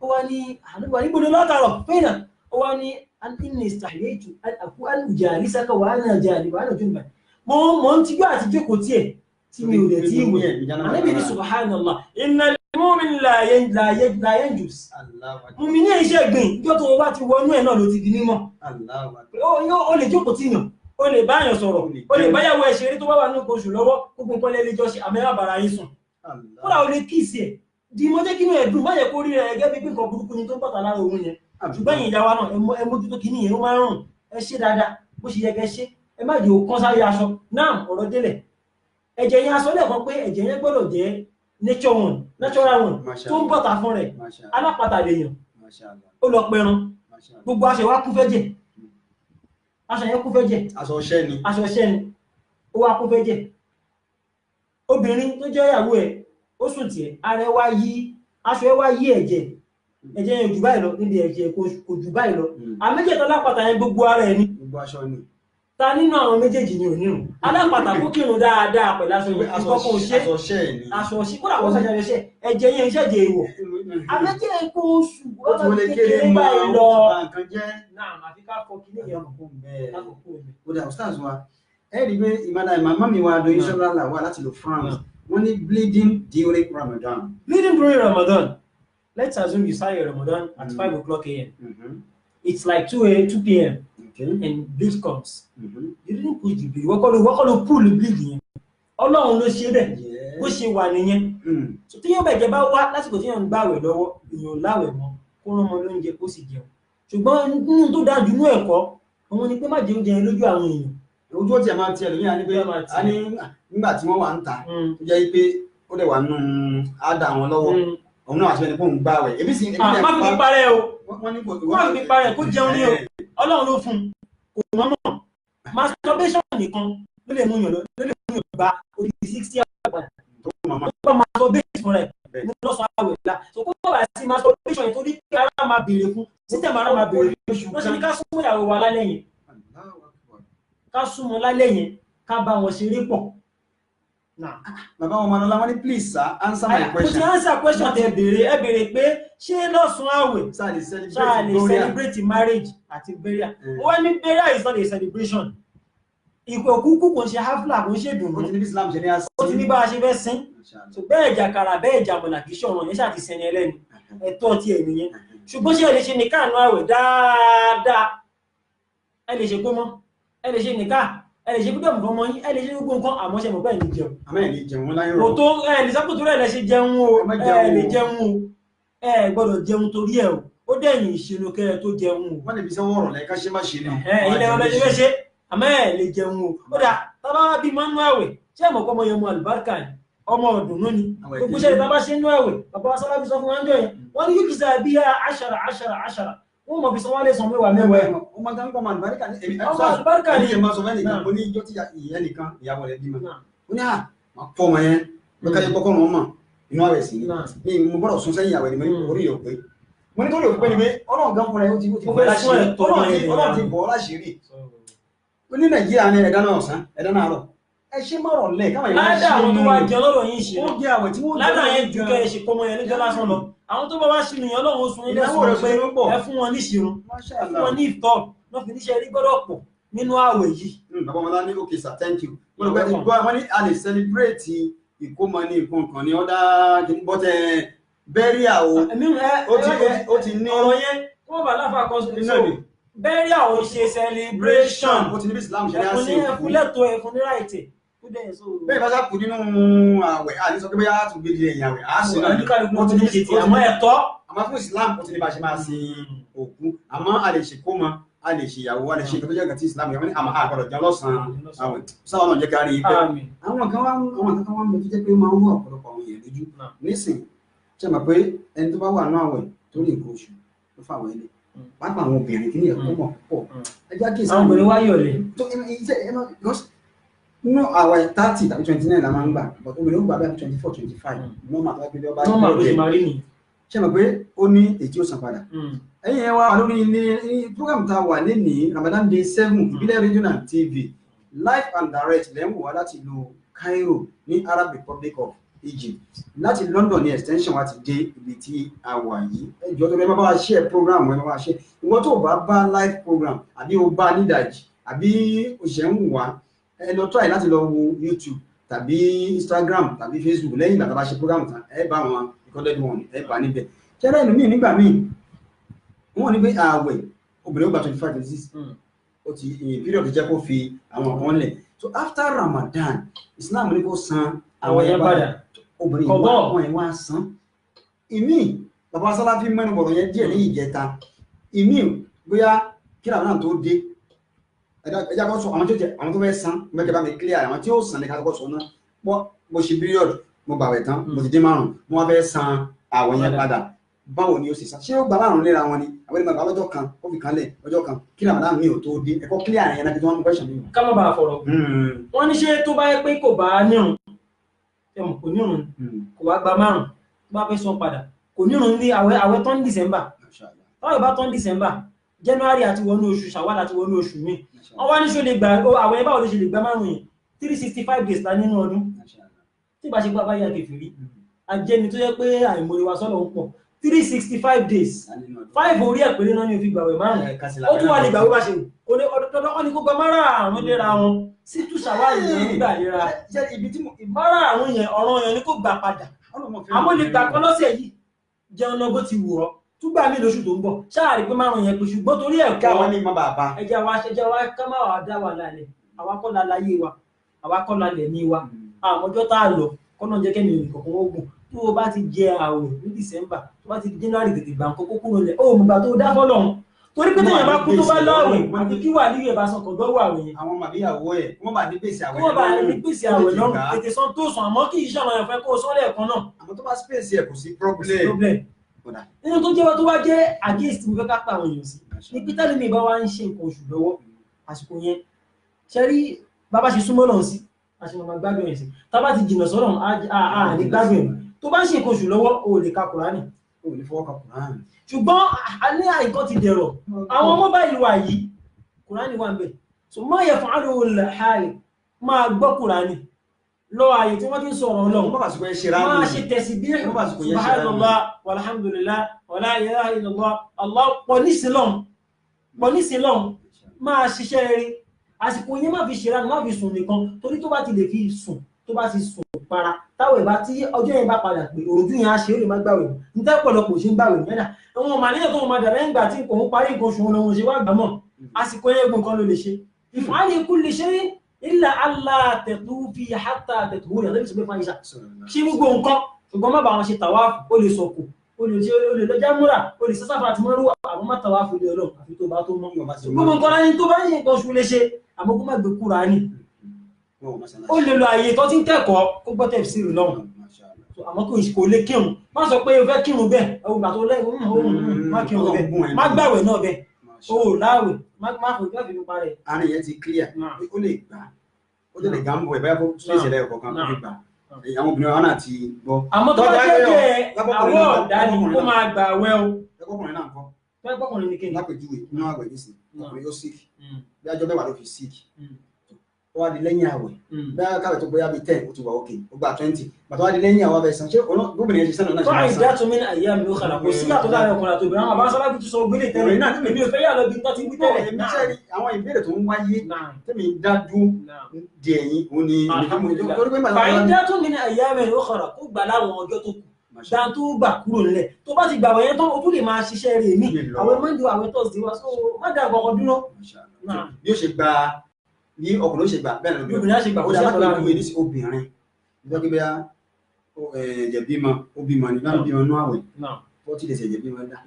ó wá ní ànábì ìgbóná látàrọ̀ fẹ́nà ó wá ní inni istahyaytu an ujalisaka wa ana jalib wa ana junban mo ń tijú àti jókòó tiẹ̀ tí mi ò dẹ̀ tí ìwé ànábì ní subhanallah innal mu'min la yanjus mùmí ní iṣẹ́ gbìn ìjọ tó bá ti wọnú ẹ̀ náà ló ti di mímọ́ ó lè jókòó tí yàn ó lè báyàn sọ̀rọ̀ ó lè báyàwó ẹ̀ ṣeré tó bá wà ní oṣù lọ́wọ́ gbogbo pọ́lẹ́ lè jọ ṣe àmẹ́rà bàrà yín sùn kódà ó lè kíìsì ẹ̀ di mọ́jẹ́ kínú ẹ̀dùn báyẹ̀ kó rí rẹ̀ gẹ́gẹ́ bí nǹkan burúkú ni tó ń pàtà lára òun yẹn ṣùgbọ́n ìyìn ìyàwó náà ẹ mójútó kìíní yẹn ó máa ń rùn ẹ ṣe dáadáa bó ṣe yẹ kẹ́ ṣe ẹ má jẹ́ òkan sáré aṣọ náà ọ̀rọ̀ délẹ̀ ẹ̀jẹ̀ yẹn aṣọ lẹ́ẹ̀kan pé ẹ̀jẹ̀ yẹn gbọ́dọ̀ jẹ́ natural one tó ń bọ̀tà fún rẹ̀ alápàtà lèèyàn ó lọ pẹran gbogbo aṣọ wa kún fẹ́jẹ̀ aṣọ yẹn kún fẹ́jẹ̀ aṣọ ọṣẹ́ ni ó wá kún fẹ́jẹ̀ obìnrin tó jẹ́ ìyàwó ẹ̀ ó sùn tiẹ̀ ara ẹ̀ wá yí aṣọ ẹ̀ wá yí ẹ̀jẹ̀ yẹn jù báyìí lọ níbi ẹ̀jẹ̀ kò jù báyìí lọ àméjèèjì alápàtà yẹn gbogbo ara ẹ̀ ní gbogbo aṣọ ni ta nínú àwọn méjèèjì ni ò nírun alápàtà kó kírun dáadáa pẹ̀lú aṣọ yẹn ìkọ́kọ́ ṣe aṣọ ṣe kódà wọ́n ṣàṣà ṣe ẹ̀jẹ̀ yẹn iṣẹ́ jẹ èèwọ̀ àméjèèjì kó oṣù wọ́n ti kékeré báyìí lọ náà àfi ká fọ kí ní ìyẹn ó dà stars wa ẹ rí i pé ìmàmá mi wa doyin sọ́lá wà láti lo France wọ́n ní bleeding during Ramadan. Let's assume you start your Ramadan at 5 o'clock a.m. It's like 2 p.m. and bleed comes. You didn't push the bleed. Wọ́n kọ́ ló pull the bleed yẹn. Ọlọ́run ló ṣe bẹ́ẹ̀ bó ṣe wà nìyẹn. So tí yóò bẹ̀jẹ̀ bá wá lásìkò tí yóò ń gbàwẹ̀ lọ́wọ́ èèyàn láwẹ̀ mọ́ kó rán ọmọ lóúnjẹ kó sì jẹun. Ṣùgbọ́n nínú tó dájú ní ẹ̀kọ́ òun ni pé má jẹ oúnjẹ lójú àwọn èèyàn. Ojú ọtí ẹ̀ máa ti ẹlòmíràn ní pé a ní nígbà tí wọ́n wà ń ta tó jẹ́ pé ó dẹ̀ wà nù ádà wọn lọ́wọ́. Òun náà àṣẹ ni kó ń gbá wẹ̀. Ebi sì má fi parẹ́ o. Má fi parẹ́ kó jẹun ní o. Ọlọ́run ló fún kò mọ́mọ́. Masturbation nìkan ló lè mú yàn bá orí 60 àgbà. Ó masturbate fún rẹ̀ ní lọ́sàn-án àwẹ̀ la. So kó bá sí masturbation yẹn tó ní kí ara máa béèrè fún. System ara máa béèrè fún. Wọ́n ṣe ní ká súnmọ́ ìyàwó wa lálẹ́ yẹn. Ká súnmọ́ lálẹ́ yẹn ká bá wọn ṣeré pọ̀. Bàbá wọn Manola wọ́n ní please sir answer my question. Mo ti answer question tẹ́ béèrè pé ṣé lọ́sàn-án àwẹ̀ ṣáà lè celebrate marriage àti burial. Wọ́n ní burial is not a celebration. Ìpè òkúkú kò ń ṣe hafla kò ń ṣe dùn. Ó ti ní bí Islam ṣe ní àṣẹ. Ó ti ní bá a ṣe fẹ́ sin. So bẹ́ẹ̀ jàkàrà bẹ́ẹ̀ jàmọ̀là kì í ṣe ọ̀ràn yẹn ṣáà ti sẹni ẹlẹ́ni. Ẹ̀tọ́ ti ẹ̀ nìyẹn. Ṣùgbọ́n ṣé ẹ lè ṣe nìkan àánú àwẹ̀ dáadáa? Ẹ lè ṣe gbọ́mọ́. Ẹ lè ṣe nìkan. Ẹ lè ṣe gbọ́dọ̀ nǹkan mọ́ yín. Ẹ lè ṣe gbogbo nǹkan àmọ́ ṣe mọ̀ bẹ́ẹ̀ ní jẹun. Àmọ́ ẹ̀ ní jẹun láyé rọ̀. Kò tó ẹ lè sápò torí ẹ̀ lè ṣe jẹun o. Ẹ lè jẹun o. Ẹ gbọ́dọ̀ jẹun torí ẹ̀ o. Ó dẹ̀yìn ìṣirò kẹrẹ tó jẹun o. Wọ́n lè fi sẹ́wọ́ ọ̀rọ̀ lẹ́ka ṣe má ṣe ni. Ilẹ̀ ọlọ́dẹ fẹ́ ṣe àmọ́ ẹ̀ lè jẹun o. Ó dà tábà bí mọ́nú àwẹ̀ ṣé ẹ̀mọ̀ kọ́ ọmọ yẹn mọ àlùbáríkà ni ọmọ ọdún ní gbogbo ṣẹlẹ̀ tábà ṣe nú àwẹ̀ bàbá wa sábà fi sọ fún wọn jọ yẹn wọ́n ní yókìsà bí i àṣàrà wọ́n mọ̀ fi sọ wọ́n lè sọ mẹ́wàá mẹ́wàá ọmọ tó ń pọ̀ máa lùbáríkà ní èmi ọmọ àlùbáríkà ni èmi máa sọ fẹ́ nìkan ó ní ijó tí ìyẹn nìkan ìyàwó rẹ̀ bímọ ó ní máa fọ́ ọmọ yẹn lọ́ka yẹn kọ́kọ́ wọn mọ̀ inú àwẹ̀ sí ni mo gbọ́dọ̀ sún sẹ́yìn àwẹ̀ ni mo ní orí yóò pé mo ní tó lè pé ni pé ọlọ́run gan fúnra ẹ̀ ó ti ọlọ́run ti bọ̀ ọ́ láṣìírí ó ní Nàìjíríà ní ẹ̀dá náà ọ̀sán ẹ̀dá náà rọ̀ ẹ ṣe mọ̀rọ̀ lẹ̀ káwọn ìwà ṣe àwọn tó wá jẹ ọlọ́rọ̀ yìí ṣe ó jẹ àwẹ̀ tí wọ́n ládàá yẹn ju kẹ́ ẹ ṣe kọ́mọ yẹn níjọ́ lásán lọ àwọn tó bá wá ṣe nìyẹn ọlọ́run oṣù ilé sùn pé ẹ fún wọn ní ìṣirun ẹ fún wọn ní ìtọ́ náà fi níṣẹ́ rí gbọ́dọ̀ pọ̀ nínú àwẹ̀ yìí. bàbá wọn ní okay sir thank you wọ́n ní a lè celebrate ìkómọ ní nǹkan ní ọ̀dà bọ́tẹ̀ burial ó ti ní ọ̀rọ̀ yẹn wọ́n bá láfa constitution burial ò ṣe celebration ó ti ní bí Islam ṣe ní ẹ̀fún ní ẹ̀fún lẹ́tọ̀ọ́ ẹ̀fún ní ráìtì bẹ́ẹ̀ bá sáà kú nínú àwẹ̀ àní sọ pé bóyá á tún gbé di ẹ̀yìn àwẹ̀ á sì náà ó ti ní ṣe ti àmọ́ ẹ̀tọ́ àmọ́ fún Islam ó ti ní bá ṣe máa sin òkú àmọ́ a lè ṣe kómọ a lè ṣe ìyàwó a lè ṣe ìtọ́jú ẹ̀gàn tí Islam yẹn wọ́n ní àmọ́ àgbọ̀dọ̀ jẹun lọ́sàn-án àwẹ̀ sáwọn náà jẹ́ ká rí i pé àwọn kan wá ń bẹ tó jẹ́ pé máa ń wọ ọ̀pọ̀lọpọ̀ àwọn èèyàn lójú nísìn ṣe mọ̀ pé ẹni tó bá wà ní àwẹ̀ tó rí nǹkan oṣù tó fà wọ́n ilé pápá àwọn obìnrin kì í yẹ kó mọ̀ púpọ̀ ẹjọ́ kí àwọn obìnrin wáyọ̀ lẹ̀ nínú àwẹ̀ 30 tàbí 29 la máa ń gbà but obìnrin ó gbà bẹ́ẹ̀ 24 25 normal tó gbé ọba ṣe mọ̀ pé ó ní èyí ó san padà ẹ̀yìn ẹ̀ wá lórí ní program tá a wà ní Ramadan Day 7 ìbílẹ̀ Radio and TV live and direct lẹ́wọ̀n wá láti ìlú Cairo ní Arab Republic of Egypt láti London ní extension wa ti dé ibi tí a wà yìí ẹjọ́ tó bẹ́ẹ̀ bá wá share program ẹ̀ bá wá share ìwọ́n tó bá live program àbí o bá nídàjì àbí òṣìṣẹ́ ń wà ẹ lọ try láti lọ wo YouTube tàbí Instagram tàbí Facebook lẹ́yìn ìgbà tó bá ṣe program tán ẹ bá wọn recorded one ẹ bá níbẹ̀ ṣẹlẹ̀ ìlú míì nígbà míì wọ́n ní pé ààwẹ̀ obìnrin ó gba 25-26 ó ti period jẹ́ kó fi àwọn kan lẹ̀ so after Ramadan Islam ní kó san àwọn yẹn padà obìnrin ìwà wọn wá san ìmí bàbá Sàláfì mẹ́nu bọ̀rọ̀ yẹn díẹ̀ ní ìjẹta ìmí bóyá kí Ramadan tó dé ẹjá kọ́ sọ àwọn tó fẹ́ san mẹ́kẹ́ bá mi clear àwọn tí ó san ní kátàkọ́ sọ náà mo ṣe period mo gbàwẹ̀ tán mo ti dín márùn mo wá fẹ́ san àwọn yẹn padà báwo ni ó sì san ṣé ó gbà márùn léra wọn ni àwọn ènìyàn gbà lọ́jọ́ kan ó fi kan lẹ̀ ọjọ́ kan kí Ramadan mi ò tó dé ẹ̀kọ́ clear yẹn náà kí wọ́n mú question mi. ká má bàa fọ̀rọ̀ wọ́n ní ṣé tó bá yẹ pé kò bá nírun ẹ̀mọ̀ kò nírun kò wá gba márùn tó bá fẹ́ san padà kò nírun ní àwẹ̀ tán December táwọn ìbá tán December January àti wọnú oṣù Shawwal àti wọnú oṣù mi wọ́n wá ní ṣó lè gbà àwọn ẹbá olóṣè lè gbà márùn yìí 365 days la nínú ọdún tí bá ṣe gbà bá yà kèfèrí ajẹ́ni tó yẹ pé àìmọ̀rẹ́ wa sọ́nà ń pọ̀ 365 days 5 orí ẹ̀pẹ̀lẹ́ náà ní òfin gbàwẹ̀ márùn ó tún wà lè gbàwẹ̀ bá ṣe kò ní ọdún wọn ni kó gba márùn léra wọn sí tú Shawwal yẹn nígbà léra márùn yẹn ọ̀ràn yẹn ni kó gbà padà àmọ́ lè gbà kan lọ́sẹ̀ yìí jẹun lọ bó ti wù ọ́ túgbà mí lóṣù tó ń bọ̀ ṣáàrí pé márùn yẹn pé ṣùgbọ́n torí ẹ̀kọ́ àwọn ní má bàbá ẹjẹ́ wa ká má wà dá wà lálẹ́ àwa kọ́ la láyé wa àwa kọ́ la lẹ̀ ní wa àmọ́jọ́ tá a lọ kọ́nà jẹ́ kẹ́mi òní kọ̀ọ̀kan ogun tó o bá ti jẹ àwẹ̀ ní December tó bá ti di January tètè gbà nǹkan kókó lẹ̀ ó mùgbà tó dá fọ́lọ́run torí pé téèyàn bá kú tó bá láwẹ̀ àti kí wà níyẹ̀ bá san kọ̀dọ̀ wà wẹ̀ yẹn àwọn màbíyàwó ẹ̀ wọ́n bá ní gbèsè àwẹ̀ wọ́n bá ní gbèsè àwẹ̀ lọ́rùn tètè san tó sàn àmọ́ kí iṣẹ́ àwọn ẹ̀fẹ́ kó o sọ́lẹ̀ kan náà àmọ́ tó bá space ẹ̀ kò sí problem nínú tó jẹ́ tó wá jẹ́ against mi fẹ́ ká pa àwọn èèyàn sí ní peter lemi bá wá ń ṣe nǹkan oṣù lọ́wọ́ àsìkò yẹn ṣe rí bàbá ṣe súnmọ́ náà sí àṣìmọ̀ gbádùn ẹ̀ sí tá bá ti jìnnà sọ́rọ̀ ní gbádùn ẹ̀ tó bá ń ṣe nǹkan oṣù lọ́wọ́ o lè ka Kùránì o lè fọwọ́ ka Kùránì ṣùgbọ́n alẹ́ àìkọ́ ti dẹ̀rọ̀ àwọn mobile wa yìí Kùránì wà ń bẹ̀ so má yẹ fún àdúgbò lẹ́hàlì máa gbọ́ Kùránì lọ ààyè tí wọ́n ti ń sọ̀rọ̀ Ọlọ́run máa ṣe tẹ̀sí bí subhanallah walhamdulillah wala ilaha illallah Allah pọ̀ nísìlọ́n máa ṣiṣẹ́ rí àsìkò yẹn má fi ṣe ránù má fi sùn nìkan torí tó bá ti lè fi sùn tó bá ti sùn para táwọn ìbá tí ọjọ́ yẹn bá padà pé òrùjú yẹn á ṣe ó lè má gbàwẹ̀ níta pọ̀lọpọ̀ ṣe ń gbàwẹ̀ mẹ́ta àwọn ọmọ àníyàn tó wọn máa dà lẹ́yìn ìgbà tí nǹkan ń parí nǹkan oṣù wọn ṣe wá gbà mọ́ àsìkò yẹn gbọ̀n kan ló lè ṣe ìfọ̀hálì kulli shay illa Allah tatufi hatta tatuhuri àti ìṣẹ́gbẹ́ fún àyíṣà ṣí gbogbo nǹkan ṣùgbọ́n má bá wọn ṣe tàwáàfù ó lè sọ̀kù ó lè lọ jámúrà ó lè sẹ́sàfà àti mọ́rú àwọn má tàwáàfù lè Ọlọ́run àfi tó bá tó mọ́ gbogbo nǹkan láyé tó bá ń ṣe nǹkan oṣù lè ṣe àmọ́ kó má gbé Kùránì ó lè lo àyè tó ti ń kẹ́kọ̀ọ́ kó gbọ́ tafsir lọ́hùn àmọ́ kò lè kírun má sọ pé o fẹ́ kírun bẹ́ẹ̀ ẹ̀wọ̀n gbà tó lẹ́yìn má kírun bẹ́ẹ̀ má gbàwẹ̀ náà bẹ́ẹ̀ o láwẹ̀ má fò gbà fi nípa rẹ̀. àárín yẹn ti clear ó lè gbà ó lè gàmbọ̀ ẹ̀ báyà fún ṣéṣẹ̀ lẹ́yìn kọ̀ọ̀kan kó fi gbà àwọn obìnrin wọn náà ti gbọ́. àmọ́ tó bá jẹ́ àwọn ọ̀dà ni kó máa gbà wẹ́ o. ẹgbọ́kùnrin náà kọ́. ẹgbọ́kùnrin ni kéde. lápèjúwe inú àwẹ̀ nísìn ọkùnrin yóò sick bí ajọ́ mẹ́wàá ló fi sick ó wá di lẹ́yìn àwẹ̀ bí akáwẹ̀ tó bóyá bíi 10 ó ti wà òkè ó gba 20 bàtà wá di lẹ́yìn àwẹ̀ abẹ́sàn ṣé gómìnà yẹn ti sẹ́nu náà ṣe máa sàn. ìdá tó mìíràn àyè àmì ó kàlà kò sí àtọ́jà rẹ̀ ọkùnrin àti obìnrin àwọn àbáṣálá bí tó sọ gbélé tẹ́lẹ̀ náà èmi ò fẹ́ yà lọ bí tó ti wí tẹ́lẹ̀. èmi sẹ́ni àwọn ìbéèrè tó ń wáyé tẹ́mi dájú di ẹ̀yìn òun ni ìdá tó mìíràn àyè àmì ó kàlà kó gbà láwọn ọjọ́ tó kù dáa tó gbà kúrò nílẹ̀ tó bá ti gbà wọ̀nyẹn tán o tún lè máa ṣiṣẹ́ rẹ̀ mí àwọn mọ́ndé àwọn tọ́sí wa so má dà gbọ́kọ̀ dúró. bí ó ṣe gba bí ọkùnrin ó ṣe gbà bẹ́ẹ̀ bí obìnrin á ṣe gbà ó dáa pé ìwé ní obìnrin nígbàgbé bí ẹ̀jẹ̀ bímọ ó bímọ ní báwọn bímọ nú àwẹ̀ 40 days ẹ̀jẹ̀ bímọ dá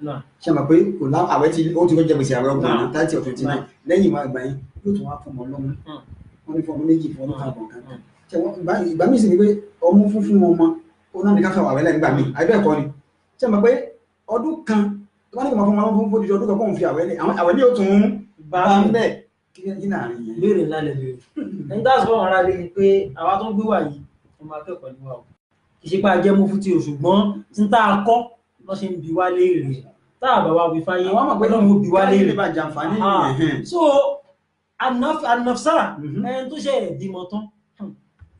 ṣe mọ̀ pé kò lá àwẹ̀ tí ó ti kọ́ jẹ gbèsè àwẹ̀ ọgbọ̀n 30 or 29 lẹ́yìn ìwà àgbà yẹn yóò tún wá fọmọ lọ́mú wọn ní fọmọ méjì fọmọ kan ìgbà míì sì ni pé ọmú fún ọmọ ó náà ní ká fẹ́ wà wẹ́lẹ̀ nígbà míì àìbẹ́ ẹ̀kọ́ ni ṣe mọ̀ pé ọdún kan tó bá ní kò máa fún ọmọ fún fòdìdí ọdún kan kó ń fi àwẹ́lẹ̀ àwẹ̀ ní òtún bá ń bẹ̀ kí láàrin yẹn. béèrè ńlá lè béèrè ẹni tá a sọ wọn ara rẹ ni pé àwa tó ń gbé wà yìí ọmọ akẹ́kọ̀ọ́ ni wà o kì í ṣe pé a jẹ́ mú fún ti o ṣùgbọ́n tí tá a kọ́ lọ́ ṣe ń bi wá léèrè tá a bá wa wí fáyé àwọn àmọ̀ pé lọ́mọ bi wá léèrè so anafsara ẹni tó ṣe bímọ tán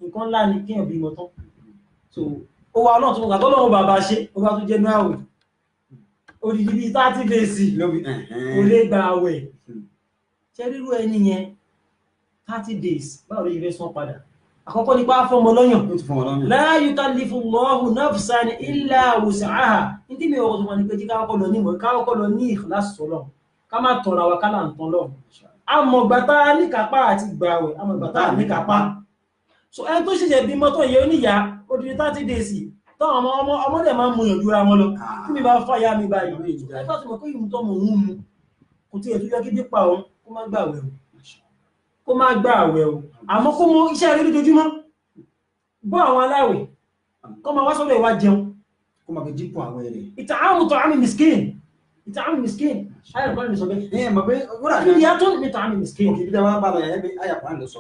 nǹkan ńlá ni kéèyàn bímọ tán so ó wá ọlọ́run tó mọ̀ kàtọ́ lọ́wọ́ bàbá ṣe ó bá tún jẹ́ ní àwẹ̀ odidi bíi 30 days kò lè gba àwẹ̀ ṣe rírú ẹni yẹn 30 days báwo ló yẹ fẹ́ san padà àkọ́kọ́ nípa fọmọ lọ́yàn la yukallifu Allahu nafsan illa wus'aha ní tí mi ọkọ̀ tó wà ní pé jí káwọ́kọ́ lọ ní ìmọ̀ káwọ́kọ́ lọ ní ìkìláṣì sọ́lọ̀ ká má tọ̀ra wa ká là ń tán lọ́wọ́ amọ̀gbàtà níkàpá àti gbàwẹ̀ amọ̀gbàtà níkàpá so ẹni tó ṣẹ̀ṣẹ̀ bímọ tó yẹ oníyà ó di 30 days táwọn ọmọdé máa ń mú yànjú ra wọn lọ kí mi bá fàyà mi báyìí ẹgbẹ́ tó mọ̀ pé ìmú tó mọ̀ ń mu kò tí ẹ̀ tó yọ kí dípa òun kó má gbà àwẹ̀ o àmọ́ kó mọ iṣẹ́ rẹ̀ lójoojúmọ́ bọ́ àwọn aláwẹ̀ kó máa wá sọ́dọ̀ ìwà jẹun kó máa fi dípò àwẹ̀ rẹ̀ ìtààmù miskin ayọ̀ kọ́ ni sọ bẹ́ẹ̀ mọ̀ pé wúrà kí ni a tó ní ìtààmù miskin òkè bí wọ́n bá lọ yẹn bí ayàpá lọ sọ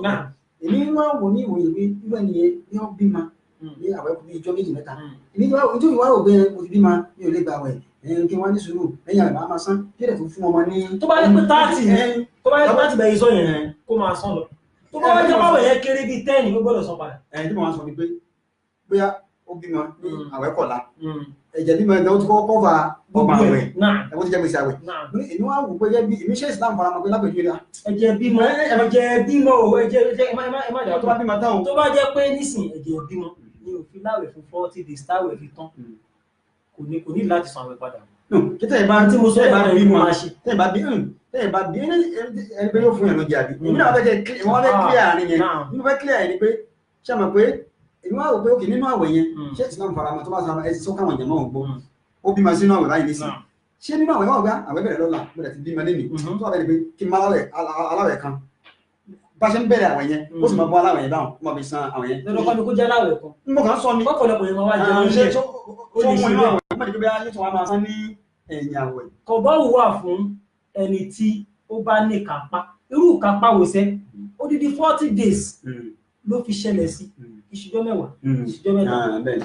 èmi wọ́n wò ní ìwòye pé ìwé ni bí wọ́n bímọ ní àwẹ̀ kú bí ijọ́ méjì mẹ́ta èmi ojú ìwà rò pé mo ti bímọ mi ò lè gba àwẹ̀ kí wọ́n ní sùúrù lẹ́yìn àgbà máa san kí ẹ̀rẹ̀ tó fún ọmọ ní. tó bá yẹ pé 30 tó bá yẹ pé 30 bẹ̀rẹ̀ sọ yẹn kó máa san lọ tó bá yẹ pé yẹn kéré bíi 10 ló gbọ́dọ̀ san padà. tí mo máa sọ ni pé bóyá ó bímọ ní àwẹ̀ kọ̀la ẹ̀jẹ̀ bímọ ẹ̀dá ó ti kọ́kọ́ kọ́fà ọmọ àwẹ̀ ẹ̀wọ́n ti jẹ́ gbèsè àwẹ̀ èmi wá wò pé bí èmi ṣe Islam fara mọ́ pé lápẹ̀jú rẹ̀ ẹ̀jẹ̀ bímọ o ẹ̀jẹ̀ má jà tó bá bímọ táwọn tó bá jẹ́ pé nísìn ẹ̀jẹ̀ bímọ ni òfin láwẹ̀ fún 40 days táwẹ̀ fi tán kò ní láti san àwẹ̀ padà. Tẹ́tẹ̀ ìbá tí mo sọ ìbá bí mo máa ṣe tẹ́ẹ̀ bá bí ẹni pé yóò fún ẹ̀nà jàbí èmi náà fẹ́ clear àárín yẹn nínú fẹ́ clear ẹni pé ṣe mọ̀ pé èmi wá rò pé òkè nínú àwẹ̀ yẹn ṣé Islam faramọ́ tó bá sọ ẹsì tó káwọn jẹ̀mọ́ ògbó ó bímọ sínú àwẹ̀ báyìí nísìn ṣé nínú àwẹ̀ wọ́n gbá àwẹ̀ bẹ̀rẹ̀ lọ́la bẹ̀rẹ̀ ti bímọ lẹ́nu tó wà bẹ̀rẹ̀ pé kí n má aláwẹ̀ kan bá ṣe ń bẹ̀rẹ̀ àwẹ̀ yẹn ó sì máa bọ́ aláwẹ̀ yẹn dáhùn ó máa fi san àwẹ̀ yẹn. lọ́dọ̀ kọ́ni kó jẹ́ aláwẹ̀ kan. n bọ̀ kàn sọ ni. kọ́kọ́lọ́pọ̀ yẹn máa wá jẹ́ oúnjẹ ó lè ṣe bẹ́ẹ̀. ó máa di pé bí ayé tó wá máa san ní ẹ̀yìn àwẹ̀. kọ̀bọ́ọ̀wù wà fún ẹni tí ó bá ní kápá irú kápá wò sẹ́ odidi 40 days ló fi ṣẹlẹ̀ sí ìṣìjọ́ mẹ́wàá ìṣìjọ́ mẹ́ta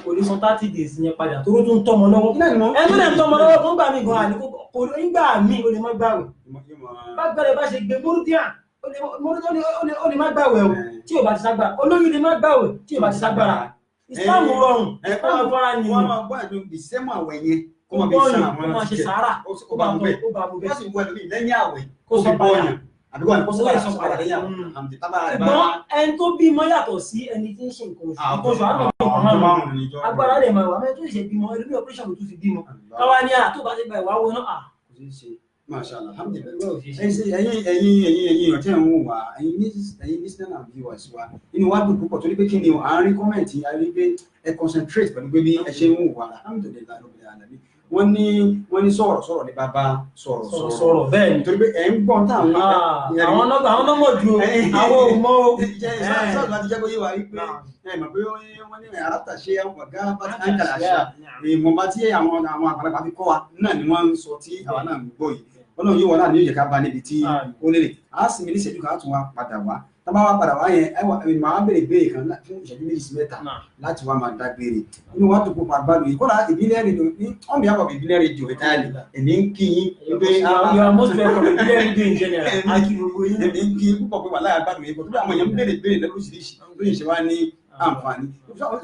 kò lè san 30 days yẹn padà tó tún tọmọ lọ́wọ́ ẹni tó lè tọmọ lọ́wọ́ tó ń gbà mí gan àní kò nígbà mí o lè má gbàwẹ̀ bá gbẹ̀rẹ̀ bá ṣe gbé mórúdíà ó lè má gbàwẹ̀ o tí o bá ti ságbára olóyún lè má gbàwẹ̀ tí o bá ti ságbára Islam rọrùn Islam fara ni wọ́n máa gbọ́ ẹ̀dùn ìsẹ́mọ̀ àwẹ̀ yẹn kó máa fi san àwọn ọmọ ṣe sàárà ó bá mú bẹ́ẹ̀ wọ́n sì wọ́n ẹ̀dùn lẹ́yìn àwẹ̀ kó fi bọ́ ọ̀yàn àbíkọ́ ẹ̀kọ́ sọ́kà sọ padà lẹ́yìn àwẹ̀ ṣùgbọ́n ẹni tó bímọ yàtọ̀ sí ẹni tí ń ṣe nǹkan oṣù agbára rẹ̀ máa wà mẹ́rin tó ṣe bímọ ẹlòmí operation tó fi bímọ káwá ní àtó bá ti gba ìwà wo náà Mashallah, alhamdulillah. Ẹ̀yin ọ̀tẹ́ ń wà, ẹ̀yin listener and viewers wa. Inú wa dùn púpọ̀ torí pé kí ni o, àárín kọ́mẹ̀ntì a rí pé ẹ concentrate pẹ̀lú pé bí ẹ ṣe ń wà, alhamdulillah rabbil alamin. wọ́n ní sọ̀rọ̀ ní bàbá sọ̀rọ̀ bẹ́ẹ̀ ni nítorí pé ẹ̀ ń gbọ́n táwọn àwọn nọ́mọ̀ ju àwọn òmọ́ o sọ́ọ̀tù láti jẹ́ bóyá wà wípé mọ̀ pé wọ́n ní àrátàṣe àwọn ọ̀gá bá ti ń kàlà àṣà ìmọ̀ba tí àwọn àgbàlagbà fi kọ́ wa náà ni wọ́n ń sọ tí àwa náà ń gbọ́ yìí ọlọ́run yóò wọ́n náà ní yóò jẹ́ ká bá níbi tí ó lélè á sì mi ní ìṣẹ́jú kan á tún wá padà wá tábà wá padà wá yẹn màá béèrè ìbéèrè kan fún ìṣẹ́jú méjì sí mẹ́ta láti wá máa dágbére inú wa tó kópa àgbàdo yìí kọ́lá ìbílẹ̀ rédíò ní on behalf of ìbílẹ̀ rédíò ìtàlì èmi ń kí yín pé you are most welcome ìbílẹ̀ rédíò in general èmi ń kí yín púpọ̀ pé wà láyà àgbàdo yìí kò tó bí àwọn èèyàn ń béèrè lóríṣiríṣi lóyìn ṣe wá ní àǹfààní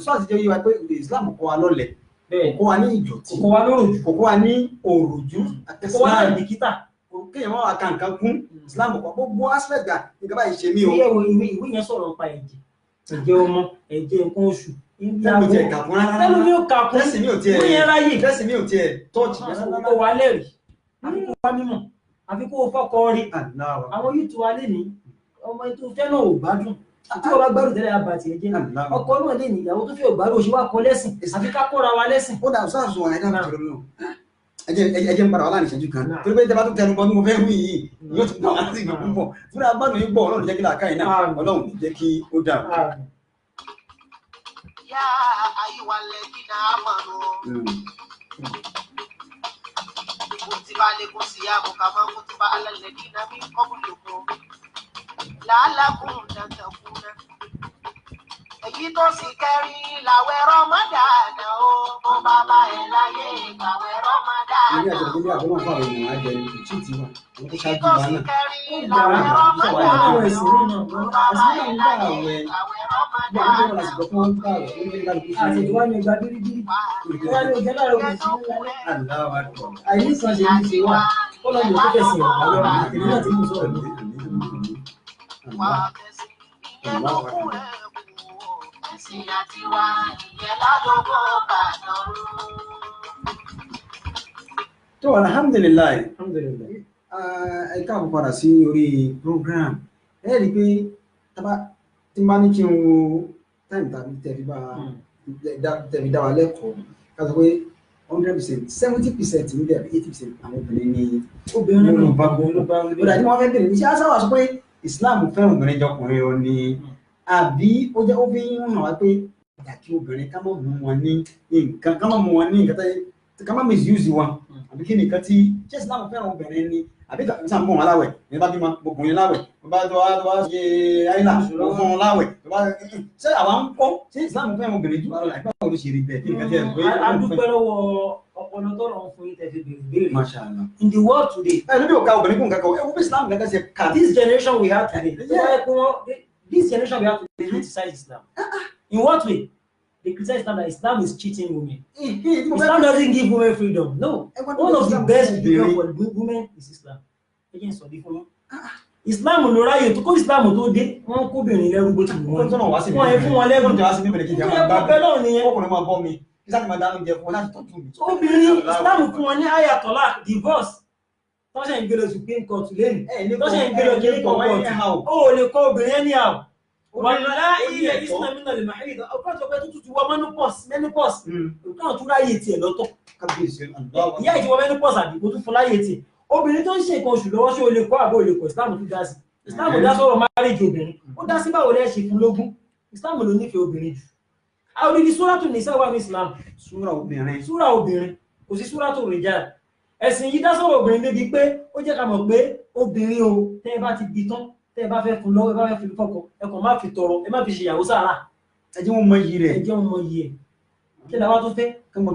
sọ́ọ̀tì jẹ́ yíwa pé Islam kọ́ wa lọ́lẹ̀ kọ́ wa ní ìjọ̀tí kọ́ wa ní òròjú kọ́ wa ní ìbìkítà kéèyàn máa wà kàǹkàn kún Islam kọ́ gbogbo aspect nígbà báyìí ṣe mí o. ìwé yẹn sọ̀rọ̀ nípa ẹ̀jẹ̀ ọmọ ẹ̀jẹ̀ nǹkan oṣù tẹ́lú tiẹ̀ kàkún rárá tẹ́lú mi ò kàkún tẹ́sí mi ò tiẹ̀ ìwé yẹn ráyè tẹ́sí mi ò tiẹ̀ tọ́ọ̀chì kó wa lẹ́rìí àfi kó wa mímọ̀ àfi kó fọ́kọ rí àwọn yóò tó wa lé ní ọmọ ètò ìfẹ́ náà ò gbádùn tí o bá gbádùn tẹ́lẹ̀ abàtì ẹ̀jẹ̀ ọkọ náà lè ní ìyàwó tó fi ògbádùn òṣèwà kọ lẹ́sìn àfi ká kóra wa lẹ́sìn. ó dà sáà sọ ẹ̀dá mi jọrọ náà ẹjẹ ń padà wà láàrin ìṣẹ́jú kan torí pé ìjọba tó tẹnu bọ́ ní mo fẹ́ wí yìí yóò tún bọ̀ láti ìgbà púpọ̀ fúnra agbádùn yìí bọ̀ ọlọ́run jẹ́ kí làákàyè náà ọlọ́run jẹ́ kí ó dà. yá ayíwálẹ̀ kí náà mọ̀ nù. kutiba alaykum siyamu kama kutiba ala alladhina min qablikum la'allakum tattaquna. èyí tó sì kẹrin làwẹ̀ Ramadan o mo bàbá ẹ̀ láyé ìgbàwẹ̀ Ramadan o. èyí tó sì kẹrin làwẹ̀ Ramadan o mo bàbá ẹ̀ láyé ìgbàwẹ̀ Ramadan tó alhamdulilayi ẹ káàbọ̀ padà sí orí program ẹ rí i pé tí máa ní kí n wo time tàbí tẹ̀bí dá wa lẹ́kọ̀ọ́ ká sọ pé 100% 70% níbẹ̀ àbí 80% àwọn obìnrin ní olùbá gbogbo ọ̀dà tí wọ́n fẹ́ bèrè ní ṣé aṣáwà sọ pé Islam fẹ́ràn obìnrin jọkùnrin o ní àbí ó jẹ́ ó fi ń hàn wá pé ìdàkí obìnrin ká má mú wọn ní nǹkan ká má mú wọn ní nǹkan ká má misuse wọn àbí kí nìkan tí ṣé Islam fẹ́ràn obìnrin ní àbí kàkísà mú wọn láwẹ̀ ní bá bímọ gbogbo yẹn láwẹ̀ tó bá ṣe àìlà ló fún wọn láwẹ̀ tó bá ṣé àwa ń kọ́ ṣé Islam fẹ́ràn obìnrin jù àìpá wọn ló ṣe rí bẹ́ẹ̀ kí nìkan tí ẹ̀ pé. a dúpẹ́ lọ́wọ́ ọpọlọ tó rọrùn fún yín tẹ̀sí béèrè. Masha Allah. In the world today. ẹ níbi òkà obìnrin kún kankan ẹ wọ́n bí Islam gẹ́gẹ́ ṣe kà. This generation we have today. This generation we have today they criticize Islam. In what way? They criticize Islam that Islam is cheating women. Islam doesn't give women freedom. No. One of the best freedom for women is Islam. Again, so the phone. Islam ló ráyè tó kó Islam tó dé wọ́n kó obìnrin lẹ́rú bó ti wù wọ́n. Wọ́n ẹ fún wọn lẹ́rú. Wọ́n ti bẹ̀rẹ̀ kí n jẹ́ máa bá bẹ́ẹ̀ ọkùnrin máa bọ́ mi kí sáà ti máa dáná jẹ fún láti tọ́jú mi. Obìnrin Islam fún wọn ní ayatollah divorce tọ́sẹ̀ ń gbé lọ Supreme Court lẹ́nu tọ́sẹ̀ ń gbé lọ kiri court ó lè kọ́ obìnrin ẹni àwọ̀. Wàlá ilẹ̀ Islam náà lè máa rí ìdá ọkọ̀ tó pẹ́ tó tutù wọ menopause nǹkan tó ráyè tiẹ̀ lọ́tọ̀. Ìyá ìjọba menopause àdìgbò tó fún láyè tiẹ̀. Obìnrin tó ń ṣe nǹkan oṣù lọ́wọ́ ṣé o lè kọ́ àbò lè kọ́ Islam tó dá sí. Islam dá sọ̀rọ̀ marriage obìnrin ó dá sí báwo lẹ́ ṣe fún lógún. Islam ló nífẹ̀ẹ́ obìnrin jù. Àwọn odidi súrà tó ní sẹ́wà ní Islam. Súrà obìnrin kò sí súrà tó rìn jáde. Ẹ̀sìn yìí dá sọ̀rọ̀ obìnrin débi pé ó jẹ́ ká mọ̀ pé obìnrin o tẹ́ ẹ bá ti bí tán tẹ́ ẹ bá fẹ́ fún lọ́wọ́ ẹ bá fẹ́ fi fọ́kọ ẹ kàn má fi tọrọ ẹ má fi ṣe ìyàwó sára. Ẹ jẹ́ wọn mọ iyì rẹ̀. Ẹ jẹ́ wọn mọ iyì ẹ̀. Kí ni àwa tó fẹ́?